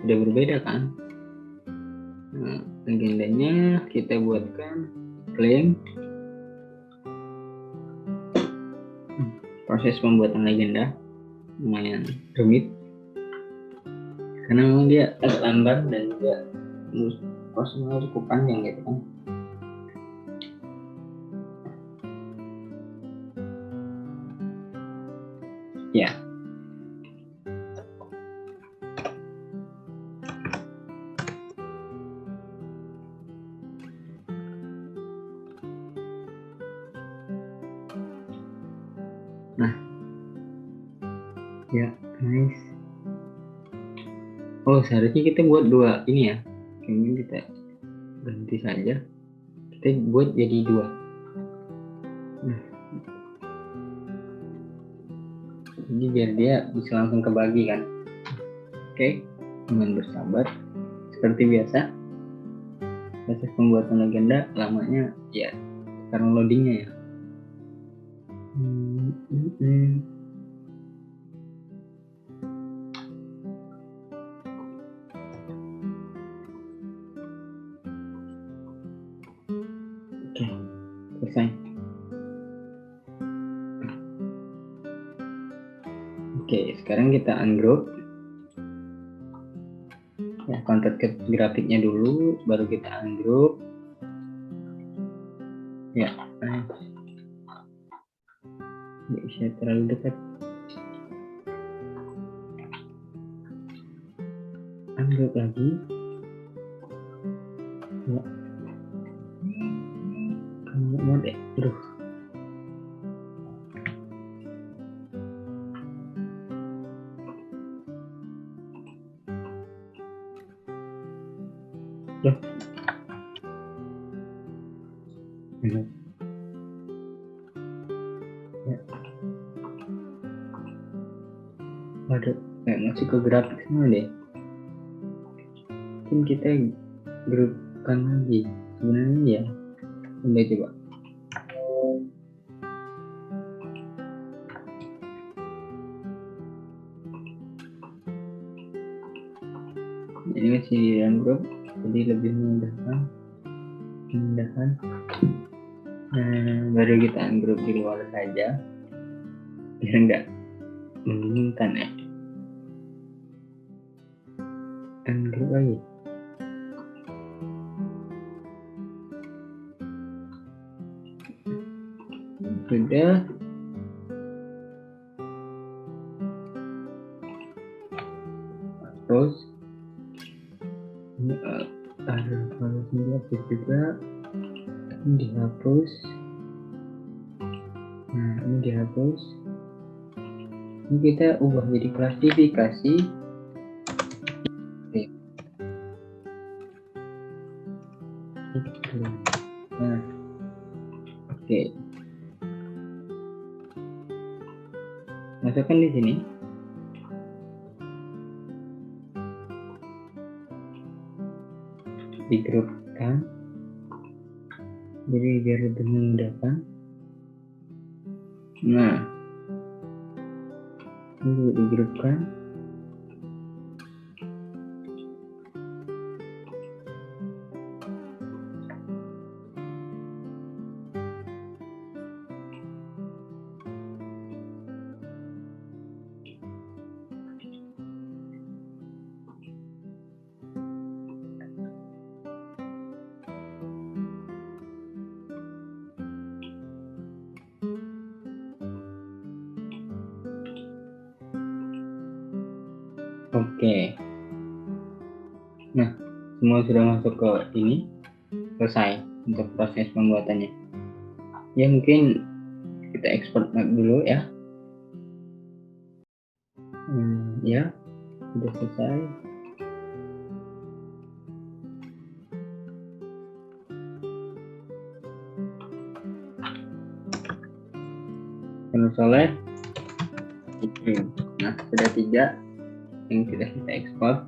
sudah berbeda kan. Nah, agendanya kita buatkan claim. Proses pembuatan legenda lumayan rumit karena memang dia agak lambat dan juga prosesnya cukup panjang gitu kan. Ya. Nah. Ya, nice. Oh, seharusnya kita buat dua ini ya. Kayaknya kita ganti saja. Kita buat jadi dua. Nah. Jadi biar dia bisa langsung kebagi kan. Oke, dengan bersabar. Seperti biasa. Proses pembuatan legenda lamanya ya karena loadingnya ya. Oke, selesai. Oke, sekarang kita ungroup. Ya, convert ke grafiknya dulu, baru kita ungroup. Ya, bisa terlalu dekat. Unlock lagi. Ya. Kamu mau deh, aduh. Loh. Unlock. Ya. Waduh, kayak masih ke grafik semua deh. Mungkin kita grupkan lagi. Sebenarnya ya, coba. Ini masih di dalam grup, jadi lebih memudahkan. Baru kita ungroup di luar saja, biar enggak membingungkan ya. Ungroup lagi. Sudah. Terus ini ada kalau dihapus juga, ini dihapus. Nah, ini dihapus. Ini kita ubah jadi klasifikasi. Oke. Nah, oke. Masukkan di sini. Digrupkan, jadi biar lebih memudahkan. Nah, ini digrupkan. Oke. Nah, semua sudah masuk ke ini, selesai untuk proses pembuatannya. Ya, mungkin kita export map dulu ya. Ya, sudah selesai. Soleh. Nah, sudah 3 yang sudah kita ekspor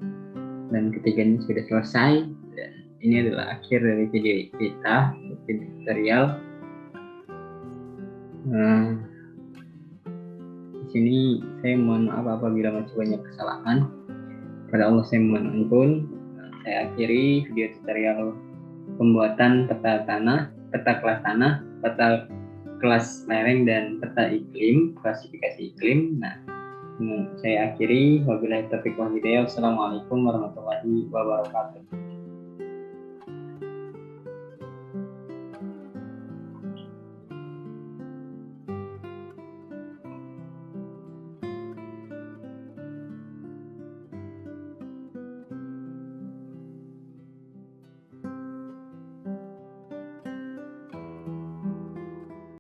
dan ketiganya sudah selesai. Dan ini adalah akhir dari video kita, video tutorial. Di sini saya mohon maaf apabila masih banyak kesalahan. Pada Allah saya mohon ampun. Saya akhiri video tutorial pembuatan peta tanah, peta kelas tanah, peta kelas lereng dan peta iklim, klasifikasi iklim. Nah, saya akhiri. Wabillahi taufiq wal hidayah. Wassalamualaikum warahmatullahi wabarakatuh.